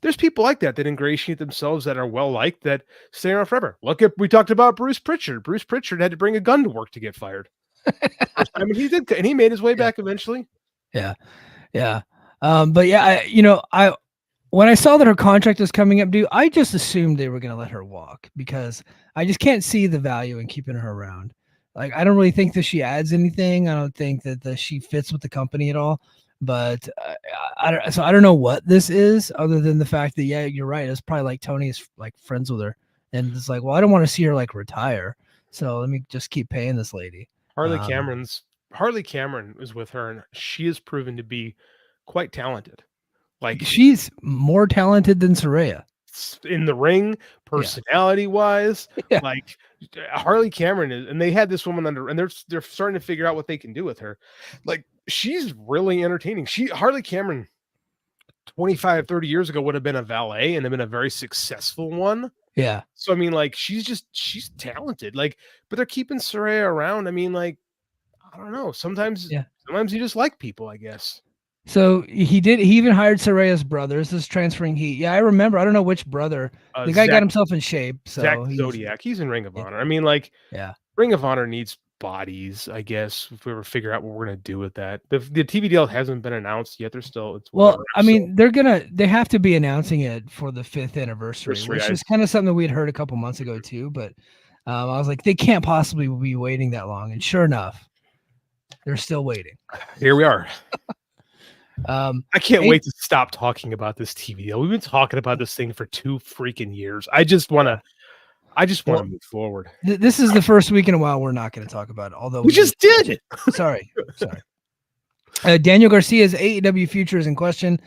there's people like that ingratiate themselves that are well liked that stay around forever. Look at we talked about Bruce Pritchard. Bruce Pritchard had to bring a gun to work to get fired. I mean, he did, and he made his way back eventually. But when I saw that her contract was coming up due, I just assumed they were going to let her walk because I just can't see the value in keeping her around. Like, I don't really think that she adds anything. I don't think that she fits with the company at all. But I don't know what this is other than the fact that, you're right. It's probably like Tony is like friends with her. And it's like, well, I don't want to see her like retire. So let me just keep paying this lady. Harley Cameron is with her, and she has proven to be quite talented. Like she's more talented than Saraya in the ring, personality wise. Like Harley Cameron is, and they had this woman under, and they're starting to figure out what they can do with her. Like she's really entertaining. Harley Cameron 25, 30 years ago would have been a valet and have been a very successful one. Yeah. So I mean, like she's talented. Like, but they're keeping Saraya around. I mean, like, I don't know. Sometimes you just like people, I guess. So he even hired Saraya's brothers. This transferring heat. Yeah, I remember. I don't know which brother. The guy got himself in shape. So Zach Zodiac. He's in Ring of Honor. I mean, like, Ring of Honor needs bodies, I guess, if we ever figure out what we're gonna do with that. The TV deal hasn't been announced yet. They have to be announcing it for the 5th anniversary, which is kind of something that we had heard a couple months ago too. But I was like, they can't possibly be waiting that long. And sure enough, they're still waiting. Here we are. I can't wait to stop talking about this TV deal. We've been talking about this thing for 2 freaking years. I just want to move forward. This is the first week in a while we're not going to talk about it. Although we just did it. Sorry. Daniel Garcia's AEW future is in question.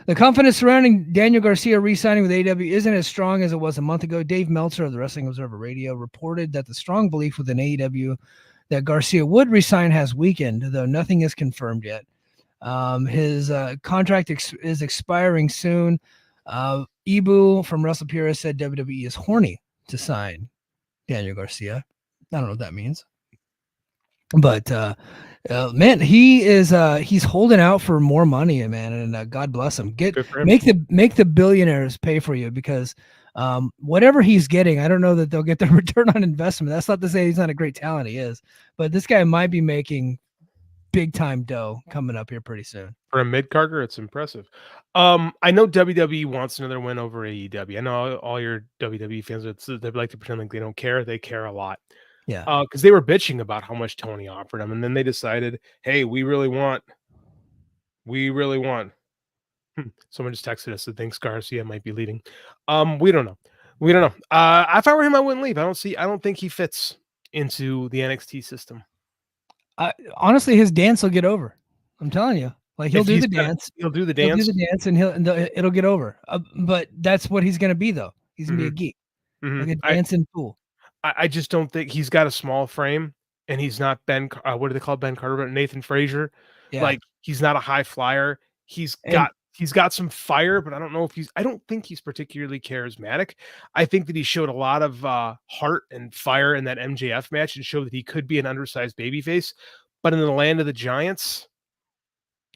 The confidence surrounding Daniel Garcia re-signing with AEW isn't as strong as it was a month ago. Dave Meltzer of the Wrestling Observer Radio reported that the strong belief within AEW that Garcia would resign has weakened, though nothing is confirmed yet. His contract is expiring soon. Ibu from WrestlePura said WWE is horny to sign Daniel Garcia. I don't know what that means, but man, he's holding out for more money, man, and God bless him. Make the billionaires pay for you because whatever he's getting, I don't know that they'll get the return on investment. That's not to say he's not a great talent. He is, but this guy might be making big time dough coming up here pretty soon. For a mid-carder, it's impressive. I know WWE wants another win over AEW. I know all your WWE fans, they like to pretend like they don't care. They care a lot. Yeah. Because they were bitching about how much Tony offered them, and then they decided, hey, we really want. Someone just texted us that thinks Garcia might be leaving. We don't know. If I were him, I wouldn't leave. I don't think he fits into the NXT system. Honestly, his dance will get over. I'm telling you, like he'll do the dance, and it'll get over. But that's what he's gonna be, though. He's gonna be a geek, like a dancing fool. I just don't think he's got a small frame, and he's not Ben. What do they call Ben Carter? Nathan Frazier. Yeah. Like he's not a high flyer. He's got he's got some fire, but I don't know if I don't think he's particularly charismatic. I think that he showed a lot of heart and fire in that MJF match and showed that he could be an undersized babyface. But in the land of the giants,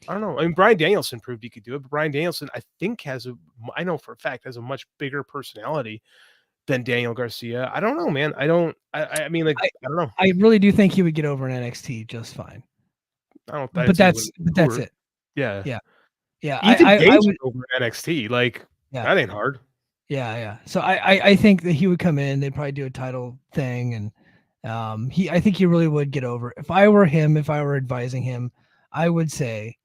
I don't know. I mean, Bryan Danielson proved he could do it, but Bryan Danielson, I think, I know for a fact, has a much bigger personality than Daniel Garcia. I don't know, man. I mean, like, I don't know. I really do think he would get over in NXT just fine. But that's it. Yeah. Yeah. Ethan I Page would over NXT. Like, yeah. that ain't hard. Yeah. So I think that he would come in. They'd probably do a title thing, and I think he really would get over. If I were him, if I were advising him, I would say,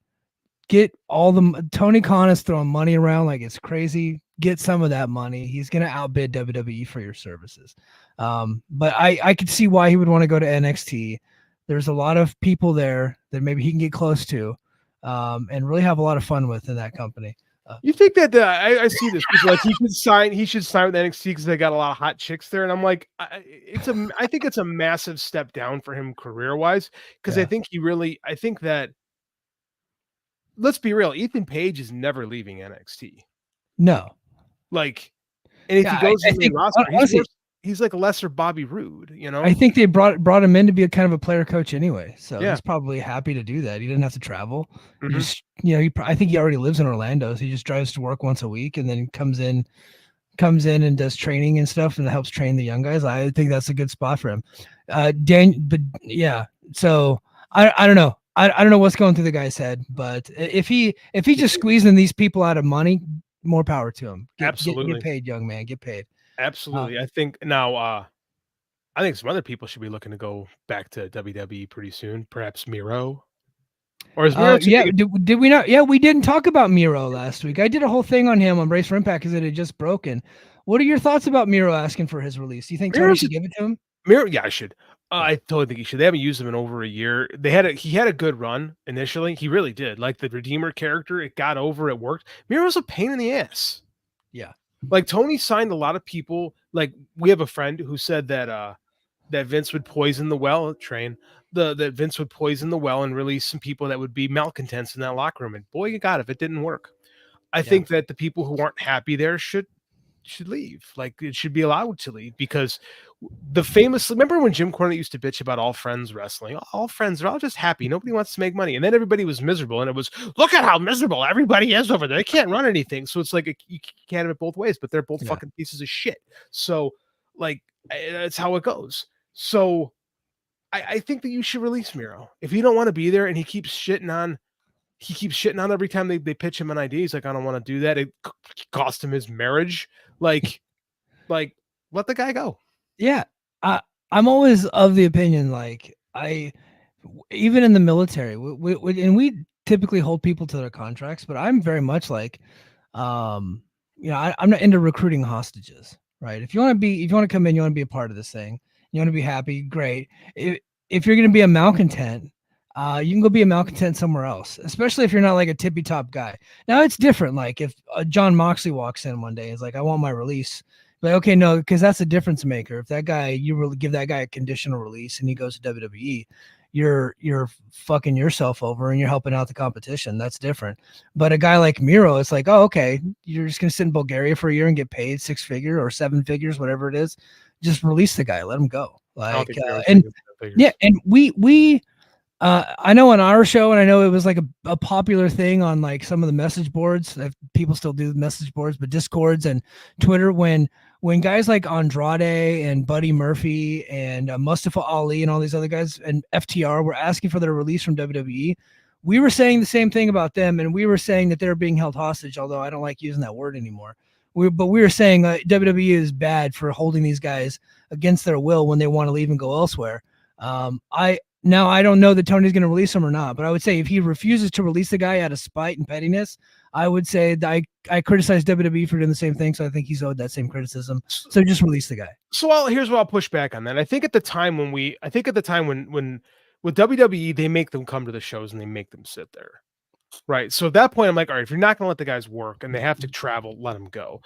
get all the Tony Khan is throwing money around like it's crazy. Get some of that money. He's gonna outbid WWE for your services. But I could see why he would want to go to NXT. There's a lot of people there that maybe he can get close to, and really have a lot of fun with in that company. You think that I see this people like he should sign with NXT because they got a lot of hot chicks there, and I'm like, I think it's a massive step down for him career wise because I think that, let's be real, Ethan Page is never leaving NXT. No, like, and if he goes to the roster, he's like a lesser Bobby Roode, you know. I think they brought him in to be a kind of a player coach anyway, so he's probably happy to do that. He didn't have to travel. He just, I think he already lives in Orlando, so he just drives to work once a week and then comes in and does training and stuff and helps train the young guys. I think that's a good spot for him. So I don't know. I don't know what's going through the guy's head, but if he just squeezing these people out of money, more power to him. Absolutely. Get paid, young man. Get paid. Absolutely. I think now I think some other people should be looking to go back to WWE pretty soon. Perhaps Miro. Or is Miro did we not? Yeah, we didn't talk about Miro last week. I did a whole thing on him on Brace for Impact because it had just broken. What are your thoughts about Miro asking for his release? Do you think Tony should give it to him? Miro, yeah, I should. I totally think he should. They haven't used him in over a year. He had a good run initially. He really did. Like the Redeemer character, it got over, it worked. Miro's a pain in the ass. Yeah. Like Tony signed a lot of people. Like we have a friend who said that that Vince would poison the well that Vince would poison the well and release some people that would be malcontents in that locker room. And boy, you got it. It didn't work. I think that the people who aren't happy there should leave. Like it should be allowed to leave because remember when Jim Cornette used to bitch about All Friends Wrestling? All friends are all just happy. Nobody wants to make money. And then everybody was miserable. And it was, look at how miserable everybody is over there. They can't run anything. So it's like, you can't have it both ways, but they're both fucking pieces of shit. So like, that's how it goes. So I think that you should release Miro. If you don't want to be there and he keeps shitting on every time they pitch him an idea. He's like, I don't want to do that. It cost him his marriage. Like let the guy go. Yeah. I'm always of the opinion, like even in the military, we typically hold people to their contracts, but I'm very much like, I'm not into recruiting hostages, right? If you want to come in, you want to be a part of this thing, you want to be happy, great. If you're going to be a malcontent, you can go be a malcontent somewhere else, especially if you're not like a tippy top guy. Now it's different. Like if Jon Moxley walks in one day, and is like, I want my release. Like, okay, no, because that's a difference maker. If that guy, you really give that guy a conditional release and he goes to WWE, you're fucking yourself over and you're helping out the competition. That's different. But a guy like Miro, it's like, oh, okay, you're just gonna sit in Bulgaria for a year and get paid 6 figures or 7 figures, whatever it is. Just release the guy, let him go. Like, and we I know on our show, and I know it was like a popular thing on like some of the message boards. People still do message boards, but Discords and Twitter, when guys like Andrade and Buddy Murphy and Mustafa Ali and all these other guys and FTR were asking for their release from WWE, we were saying the same thing about them, and we were saying that they're being held hostage, although I don't like using that word anymore. We were saying WWE is bad for holding these guys against their will when they want to leave and go elsewhere. Now, I don't know that Tony's going to release him or not, but I would say if he refuses to release the guy out of spite and pettiness, I would say that I criticize WWE for doing the same thing, so I think he's owed that same criticism. So just release the guy. So here's what I'll push back on that. I think at the time when with WWE, they make them come to the shows and they make them sit there. Right. So at that point, I'm like, all right, if you're not going to let the guys work and they have to travel, let them go.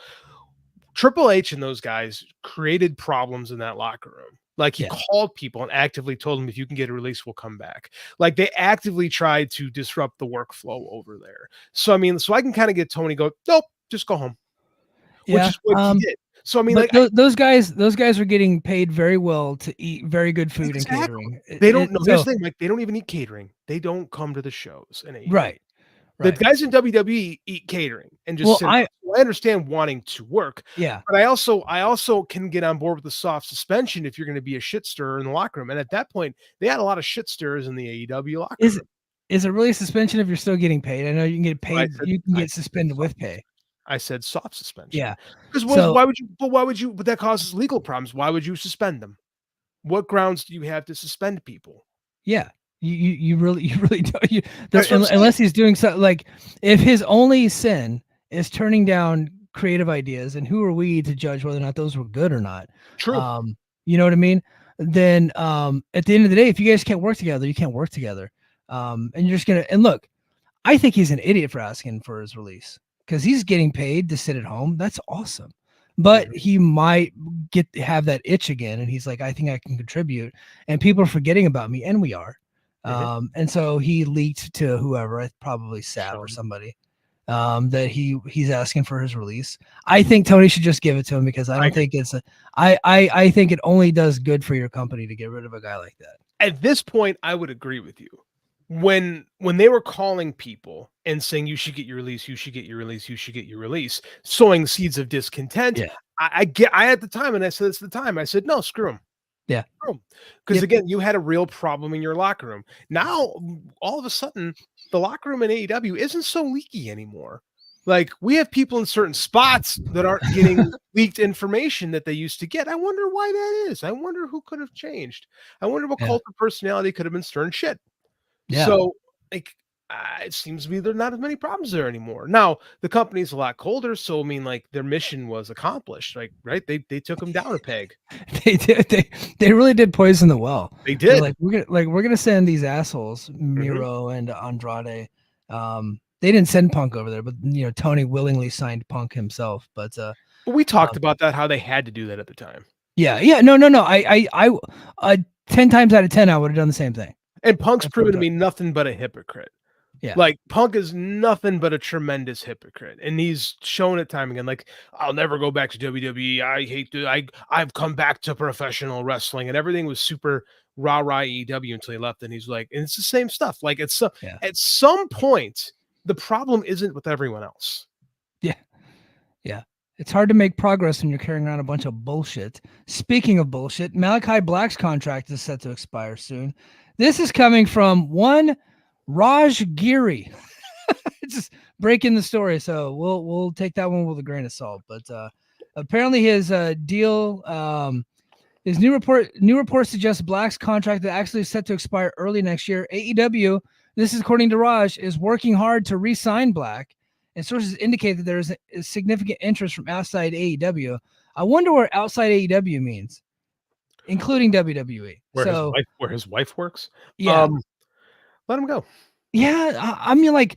Triple H and those guys created problems in that locker room. Like he called people and actively told them, if you can get a release, we'll come back. Like they actively tried to disrupt the workflow over there. So, I mean, so I can kind of get Tony go, nope, just go home. Which is what he did. So I mean, but like those guys are getting paid very well to eat very good food and catering. They don't know this thing. Like they don't even eat catering. They don't come to the shows. Right. The guys in WWE eat catering and just. Well, I understand wanting to work. Yeah. But I also can get on board with the soft suspension if you're going to be a shit stirrer in the locker room. And at that point, they had a lot of shit stirrers in the AEW locker room. Is it really a suspension if you're still getting paid? I know you can get paid. You can get suspended with pay. I said soft suspension. Yeah. Because why would you, but that causes legal problems. Why would you suspend them? What grounds do you have to suspend people? Yeah. You really don't. Unless he's doing something like, if his only sin is turning down creative ideas, and who are we to judge whether or not those were good or not? True. You know what I mean? Then at the end of the day, if you guys can't work together, you can't work together. And you're just and look, I think he's an idiot for asking for his release. Because he's getting paid to sit at home. That's awesome. But he might have that itch again. And he's like, I think I can contribute. And people are forgetting about me. And we are. And so he leaked to whoever, probably Sav or somebody, that he's asking for his release. I think Tony should just give it to him, because I don't think I think it only does good for your company to get rid of a guy like that. At this point, I would agree with you. When they were calling people and saying, you should get your release, you should get your release, you should get your release, sowing seeds of discontent. Yeah. I at the time, and I said, it's the time, I said, no, screw him. Yeah. Because again, you had a real problem in your locker room. Now, all of a sudden, the locker room in AEW isn't so leaky anymore. Like, we have people in certain spots that aren't getting leaked information that they used to get. I wonder why that is. I wonder who could have changed. I wonder what cult of personality could have been stirring shit. Yeah. So, like, it seems to me there's not as many problems there anymore. Now, the company's a lot colder, so I mean, like, their mission was accomplished. Like, right? They took them down a peg. They did. They really did poison the well. They did. We're gonna send these assholes, Miro and Andrade. They didn't send Punk over there, but Tony willingly signed Punk himself. But we talked about that, how they had to do that at the time. Yeah. No. I 10 times out of 10, I would have done the same thing. And Punk's proven to be nothing but a hypocrite. Yeah. Like, Punk is nothing but a tremendous hypocrite. And he's shown it time again. Like, I'll never go back to WWE. I hate to, I've come back to professional wrestling, and everything was super rah-rah AEW until he left. And he's like, and it's the same stuff. Like, at some point, the problem isn't with everyone else. Yeah. Yeah. It's hard to make progress when you're carrying around a bunch of bullshit. Speaking of bullshit, Malakai Black's contract is set to expire soon. This is coming from one Raj Giri. Just breaking the story, so we'll take that one with a grain of salt. But apparently his deal, his new report suggests Black's contract that actually is set to expire early next year. AEW, this is according to Raj, is working hard to re-sign Black, and sources indicate that there is a significant interest from outside AEW. I wonder what outside AEW means, including WWE. Where his wife works. Yeah. Let him go. Yeah, I mean, like,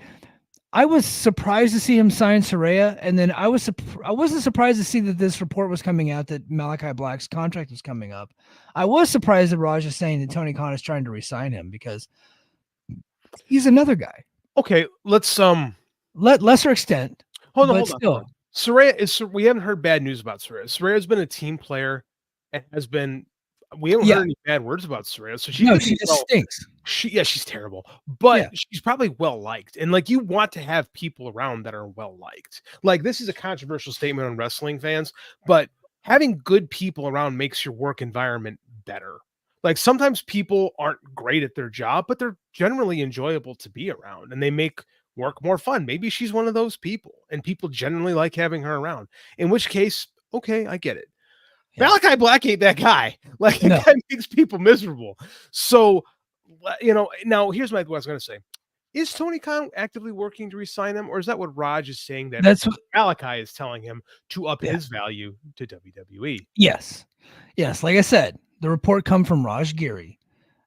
I was surprised to see him sign Saraya, and then I wasn't surprised to see that this report was coming out that Malakai Black's contract was coming up. I was surprised that Raj is saying that Tony Khan is trying to re-sign him, because he's another guy. Okay, let's lesser extent. Hold on. Saraya we haven't heard bad news about Saraya. Saraya's been a team player and has been. We haven't heard any bad words about Saraya, so she just stinks. She's terrible, but she's probably well liked, and like, you want to have people around that are well liked. Like, this is a controversial statement on wrestling fans, but having good people around makes your work environment better. Like, sometimes people aren't great at their job, but they're generally enjoyable to be around, and they make work more fun. Maybe she's one of those people, and people generally like having her around. In which case, okay, I get it. Malakai Black ain't that guy. Like, that guy makes people miserable. So, now here's what I was going to say. Is Tony Khan actively working to re-sign him, or is that what Raj is saying, that that's what Malakai is telling him to up his value to WWE? Yes. Like I said, the report come from Raj Giri.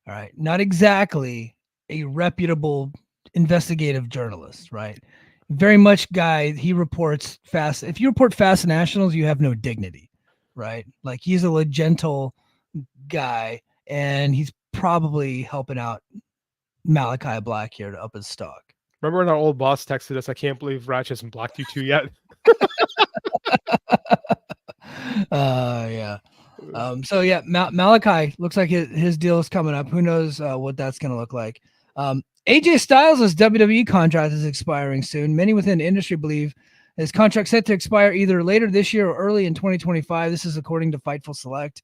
All right. Not exactly a reputable investigative journalist, right? Very much guy. He reports fast. If you report fast nationals, you have no dignity. Right, like, he's a gentle guy, and he's probably helping out Malakai Black here to up his stock. Remember when our old boss texted us, I can't believe Raj hasn't blocked you two yet? Yeah. So yeah, Malakai looks like his deal is coming up. Who knows what that's going to look like? AJ Styles' WWE contract is expiring soon. Many within the industry believe his contract set to expire either later this year or early in 2025. This is according to Fightful Select.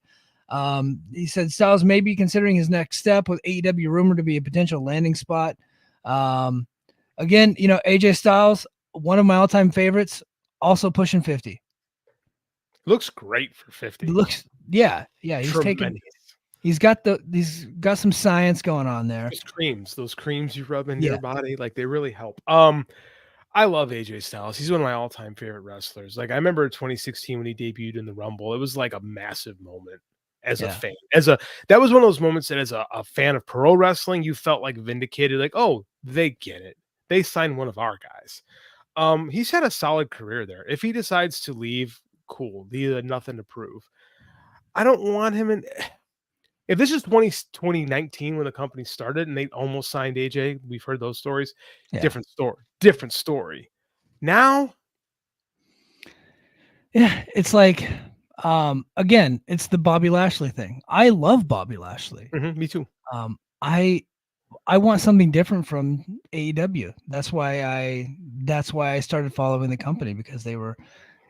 He said Styles may be considering his next step, with AEW rumored to be a potential landing spot. Again, AJ Styles, one of my all-time favorites, also pushing 50. Looks great for 50. Yeah. He's got some science going on there. Those creams you rub in your body, like they really help. I love AJ Styles. He's one of my all-time favorite wrestlers. Like I remember 2016 when he debuted in the Rumble, it was like a massive moment as a fan. That was one of those moments that as a fan of pro wrestling, you felt like vindicated, like, oh, they get it. They signed one of our guys. He's had a solid career there. If he decides to leave, cool. He had nothing to prove. I don't want him in. If this is 2019 when the company started and they almost signed AJ, we've heard those stories. Yeah. Different story. Now, yeah, it's like, again, it's the Bobby Lashley thing. I love Bobby Lashley. Me too. I want something different from AEW. That's why I started following the company, because they were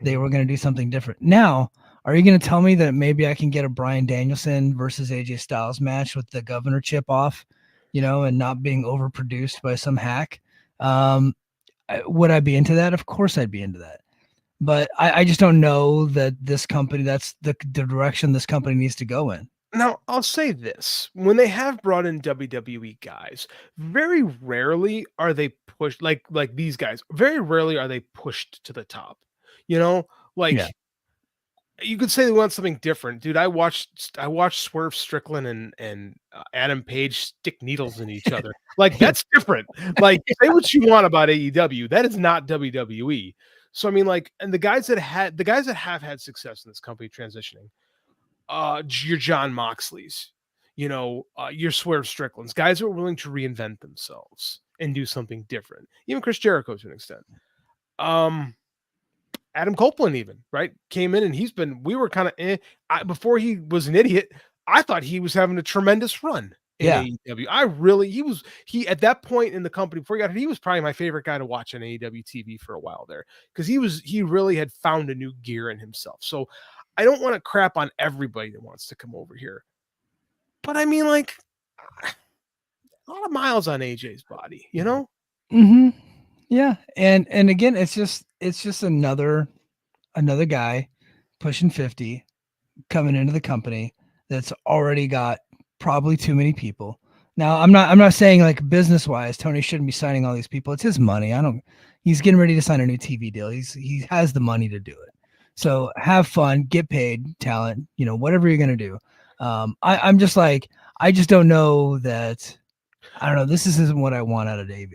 going to do something different. Now, are you going to tell me that maybe I can get a Bryan Danielson versus AJ Styles match with the governor chip off, and not being overproduced by some hack? Would I be into that? Of course I'd be into that. But I just don't know that this company, that's the direction this company needs to go in. Now, I'll say this. When they have brought in WWE guys, very rarely are they pushed, like these guys, very rarely are they pushed to the top. You could say they want something different. Dude, I watched Swerve Strickland and Adam Page stick needles in each other. Like, that's different. Like, say what you want about AEW. That is not WWE. So, I mean, like, and the guys that have had success in this company transitioning, your Jon Moxleys, your Swerve Stricklands, guys who are willing to reinvent themselves and do something different. Even Chris Jericho to an extent. Adam Copeland even, right, came in and we were kind of before he was an idiot. I thought he was having a tremendous run in AEW. He at that point in the company before he got it, he was probably my favorite guy to watch on AEW TV for a while there, because he really had found a new gear in himself. So I don't want to crap on everybody that wants to come over here, but I mean, like, a lot of miles on AJ's body, Mm-hmm. Yeah, and again, it's just another guy pushing 50 coming into the company that's already got probably too many people. Now, I'm not saying, like, business wise, Tony shouldn't be signing all these people. It's his money. He's getting ready to sign a new TV deal. He has the money to do it. So have fun, get paid, talent, whatever you're gonna do. I'm just like, I just don't know that. I don't know. This isn't what I want out of Dave.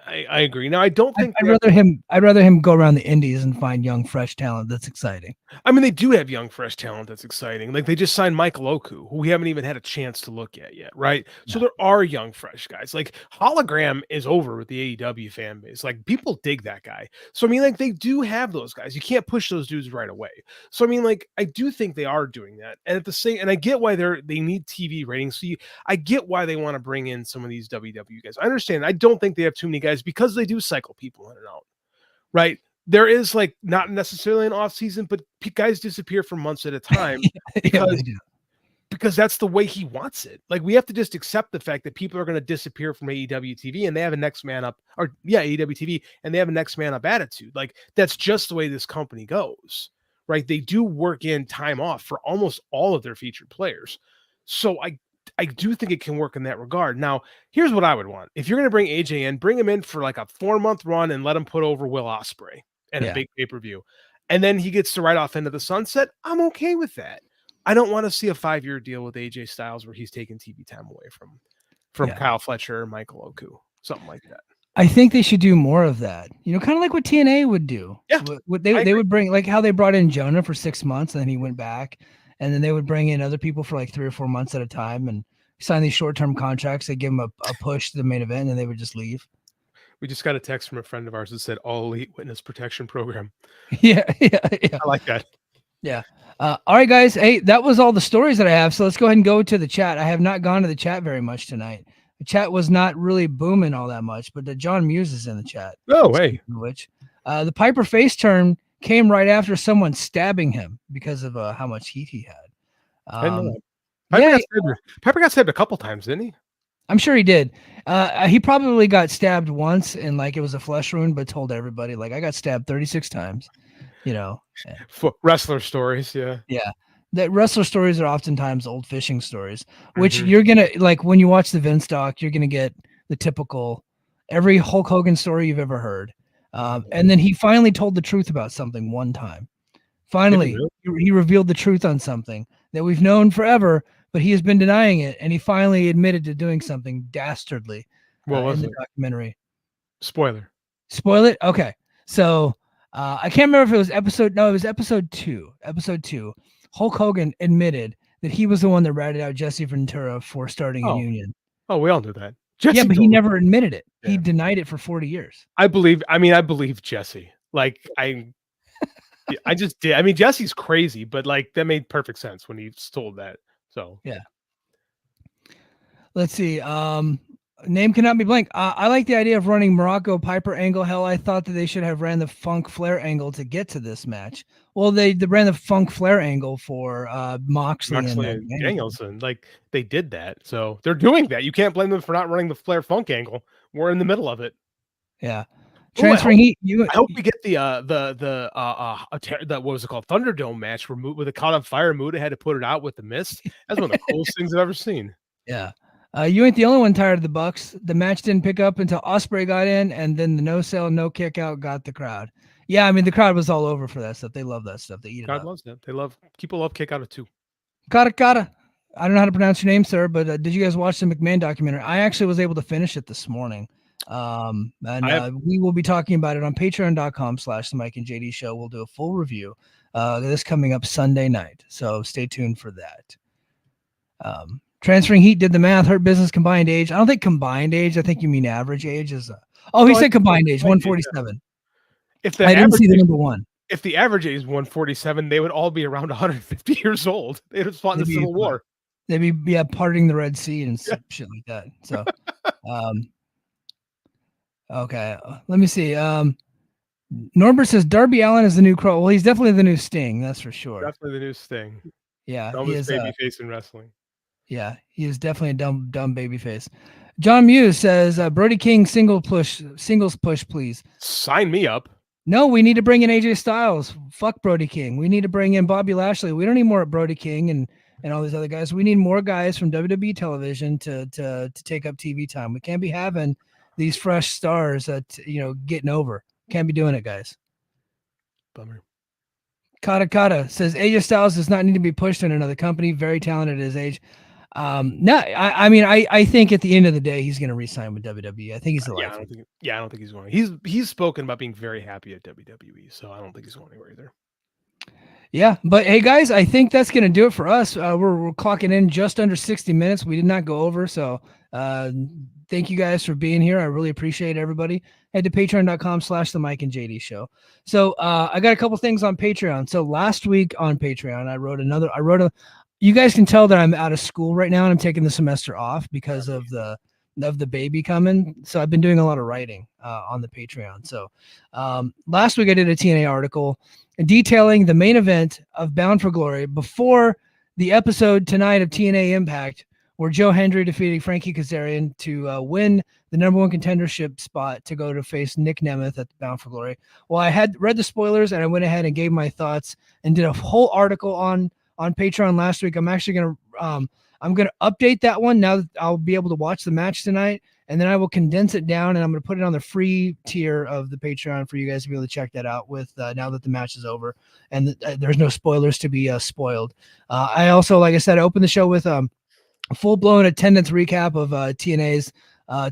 I agree. Now, I don't think I'd rather him go around the indies and find young, fresh talent that's exciting. I mean, they do have young, fresh talent that's exciting. Like, they just signed Michael Oku, who we haven't even had a chance to look at yet, right? No. So there are young, fresh guys. Like, Hologram is over with the AEW fan base. Like, people dig that guy. So, I mean, like, they do have those guys. You can't push those dudes right away. So, I mean, like, I do think they are doing that. And and I get why they need TV ratings. So I get why they want to bring in some of these WWE guys. I understand. I don't think they have too many guys, because they do cycle people in and out, right? There is, like, not necessarily an off season, but guys disappear for months at a time because that's the way he wants it. Like, we have to just accept the fact that people are going to disappear from AEW TV and they have a next man up, AEW TV, and they have a next man up attitude. Like, that's just the way this company goes, right? They do work in time off for almost all of their featured players. So I do think it can work in that regard. Now, here's what I would want. If you're going to bring AJ in, bring him in for like a 4-month run and let him put over Will Ospreay and a big pay-per-view. And then he gets to ride off into the sunset. I'm okay with that. I don't want to see a 5-year deal with AJ Styles where he's taking TV time away from Kyle Fletcher or Michael Oku, something like that. I think they should do more of that. Kind of like what TNA would do. Yeah. They would bring, like how they brought in Jonah for 6 months and then he went back. and then they would bring in other people for like 3 or 4 months at a time and sign these short-term contracts. They give them a push to the main event, and then they would just leave. We just got a text from a friend of ours that said All Elite Witness Protection Program. Yeah. I like that. Yeah. All right, guys. Hey, that was all the stories that I have. So let's go ahead and go to the chat. I have not gone to the chat very much tonight. The chat was not really booming all that much, but John Muse is in the chat. Oh, hey. Which the Piper face turn came right after someone stabbing him because of how much heat he had. Piper got stabbed a couple times, didn't he? I'm sure he did. He probably got stabbed once and like it was a flesh wound, but told everybody like I got stabbed 36 times. For wrestler stories, yeah. That wrestler stories are oftentimes old fishing stories, which you're gonna like when you watch the Vince doc, you're gonna get the typical every Hulk Hogan story you've ever heard. And then he finally told the truth about something one time. Finally, he revealed the truth on something that we've known forever, but he has been denying it, and he finally admitted to doing something dastardly in the documentary. Spoiler. Spoil it? Okay. So I can't remember if it was episode 2. Episode 2. Hulk Hogan admitted that he was the one that ratted out Jesse Ventura for starting a union. Oh, we all knew that. Jesse but he never admitted it. Yeah. He denied it for 40 years. I believe Jesse. Like I just did. I mean, Jesse's crazy, but like that made perfect sense when he told that. So yeah. Let's see. Name cannot be blank. I like the idea of running Morocco Piper angle. Hell, I thought that they should have ran the Funk Flair angle to get to this match. Well, they ran the Funk Flair angle for Moxley and Danielson. Like they did that, so they're doing that. You can't blame them for not running the Flair Funk angle. We're in the middle of it. Yeah. Transferring heat. I hope we get the what was it called? Thunderdome match where with a caught on fire, Muta had to put it out with the mist. That's one of the coolest things I've ever seen. Yeah. You ain't the only one tired of the Bucks. The match didn't pick up until Ospreay got in, and then the no sell, no kick out got the crowd. Yeah, I mean the crowd was all over for that stuff. They love that stuff. They eat it. Crowd loves that. People love kick out of 2. Kata. I don't know how to pronounce your name, sir, but did you guys watch the McMahon documentary? I actually was able to finish it this morning. We will be talking about it on patreon.com/the Mike and JD show. We'll do a full review. This coming up Sunday night. So stay tuned for that. Transferring heat did the math. Hurt Business combined age. I don't think combined age. I think you mean average age is. He said combined age 147. I didn't see the number 1. If the average age is 147, they would all be around 150 years old. They'd have fought in the Civil War. They'd be parting the Red Sea and shit like that. So, okay, let me see. Norbert says Darby Allin is the new Crow. Well, he's definitely the new Sting. That's for sure. Definitely the new Sting. Yeah, he is babyface in wrestling. Yeah, he is definitely a dumb babyface. John Muse says Brody King singles push, please. Sign me up. No, we need to bring in AJ Styles. Fuck Brody King. We need to bring in Bobby Lashley. We don't need more Brody King and all these other guys. We need more guys from WWE television to take up TV time. We can't be having these fresh stars getting over. Can't be doing it, guys. Bummer. Kata says AJ Styles does not need to be pushed in another company. Very talented at his age. I think at the end of the day he's going to re-sign with WWE. I think he's alive. I don't think he's going. He's spoken about being very happy at WWE, so I don't think he's going anywhere either. Yeah, but hey guys, I think that's going to do it for us. We're clocking in just under 60 minutes. We did not go over, so thank you guys for being here. I really appreciate everybody. Head to patreon.com/the Mike and JD show. So I got a couple things on Patreon. So last week on Patreon, I wrote a. You guys can tell that I'm out of school right now and I'm taking the semester off because of the baby coming. So I've been doing a lot of writing on the Patreon. So last week I did a TNA article detailing the main event of Bound for Glory before the episode tonight of TNA Impact, where Joe Hendry defeated Frankie Kazarian to win the number 1 contendership spot to go to face Nick Nemeth at the Bound for Glory. Well, I had read the spoilers and I went ahead and gave my thoughts and did a whole article on Patreon last week. I'm actually going to update that one now that I'll be able to watch the match tonight, and then I will condense it down and I'm going to put it on the free tier of the Patreon for you guys to be able to check that out with now that the match is over and there's no spoilers to be spoiled. I also, like I said, I opened the show with a full-blown attendance recap of TNA's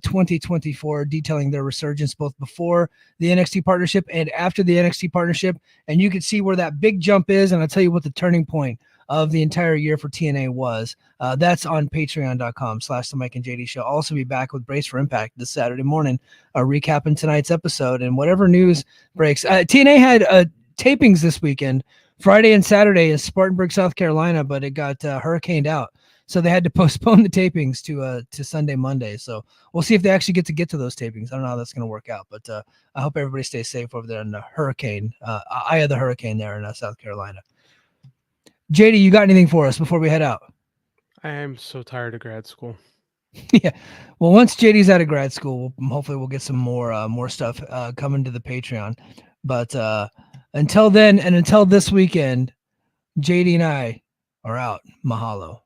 2024, detailing their resurgence both before the NXT partnership and after the NXT partnership, and you can see where that big jump is, and I'll tell you what the turning point of the entire year for TNA was. That's on patreon.com/the Mike and JD show. I'll also be back with Brace for Impact this Saturday morning, recapping tonight's episode and whatever news breaks. TNA had tapings this weekend, Friday and Saturday in Spartanburg, South Carolina, but it got hurricaned out. So they had to postpone the tapings to Sunday, Monday. So we'll see if they actually get to those tapings. I don't know how that's going to work out, but I hope everybody stays safe over there in the hurricane, eye of the hurricane there in South Carolina. JD, you got anything for us before we head out? I am so tired of grad school. Yeah. Well, once JD's out of grad school, hopefully we'll get some more stuff coming to the Patreon. But until then, and until this weekend, JD and I are out. Mahalo.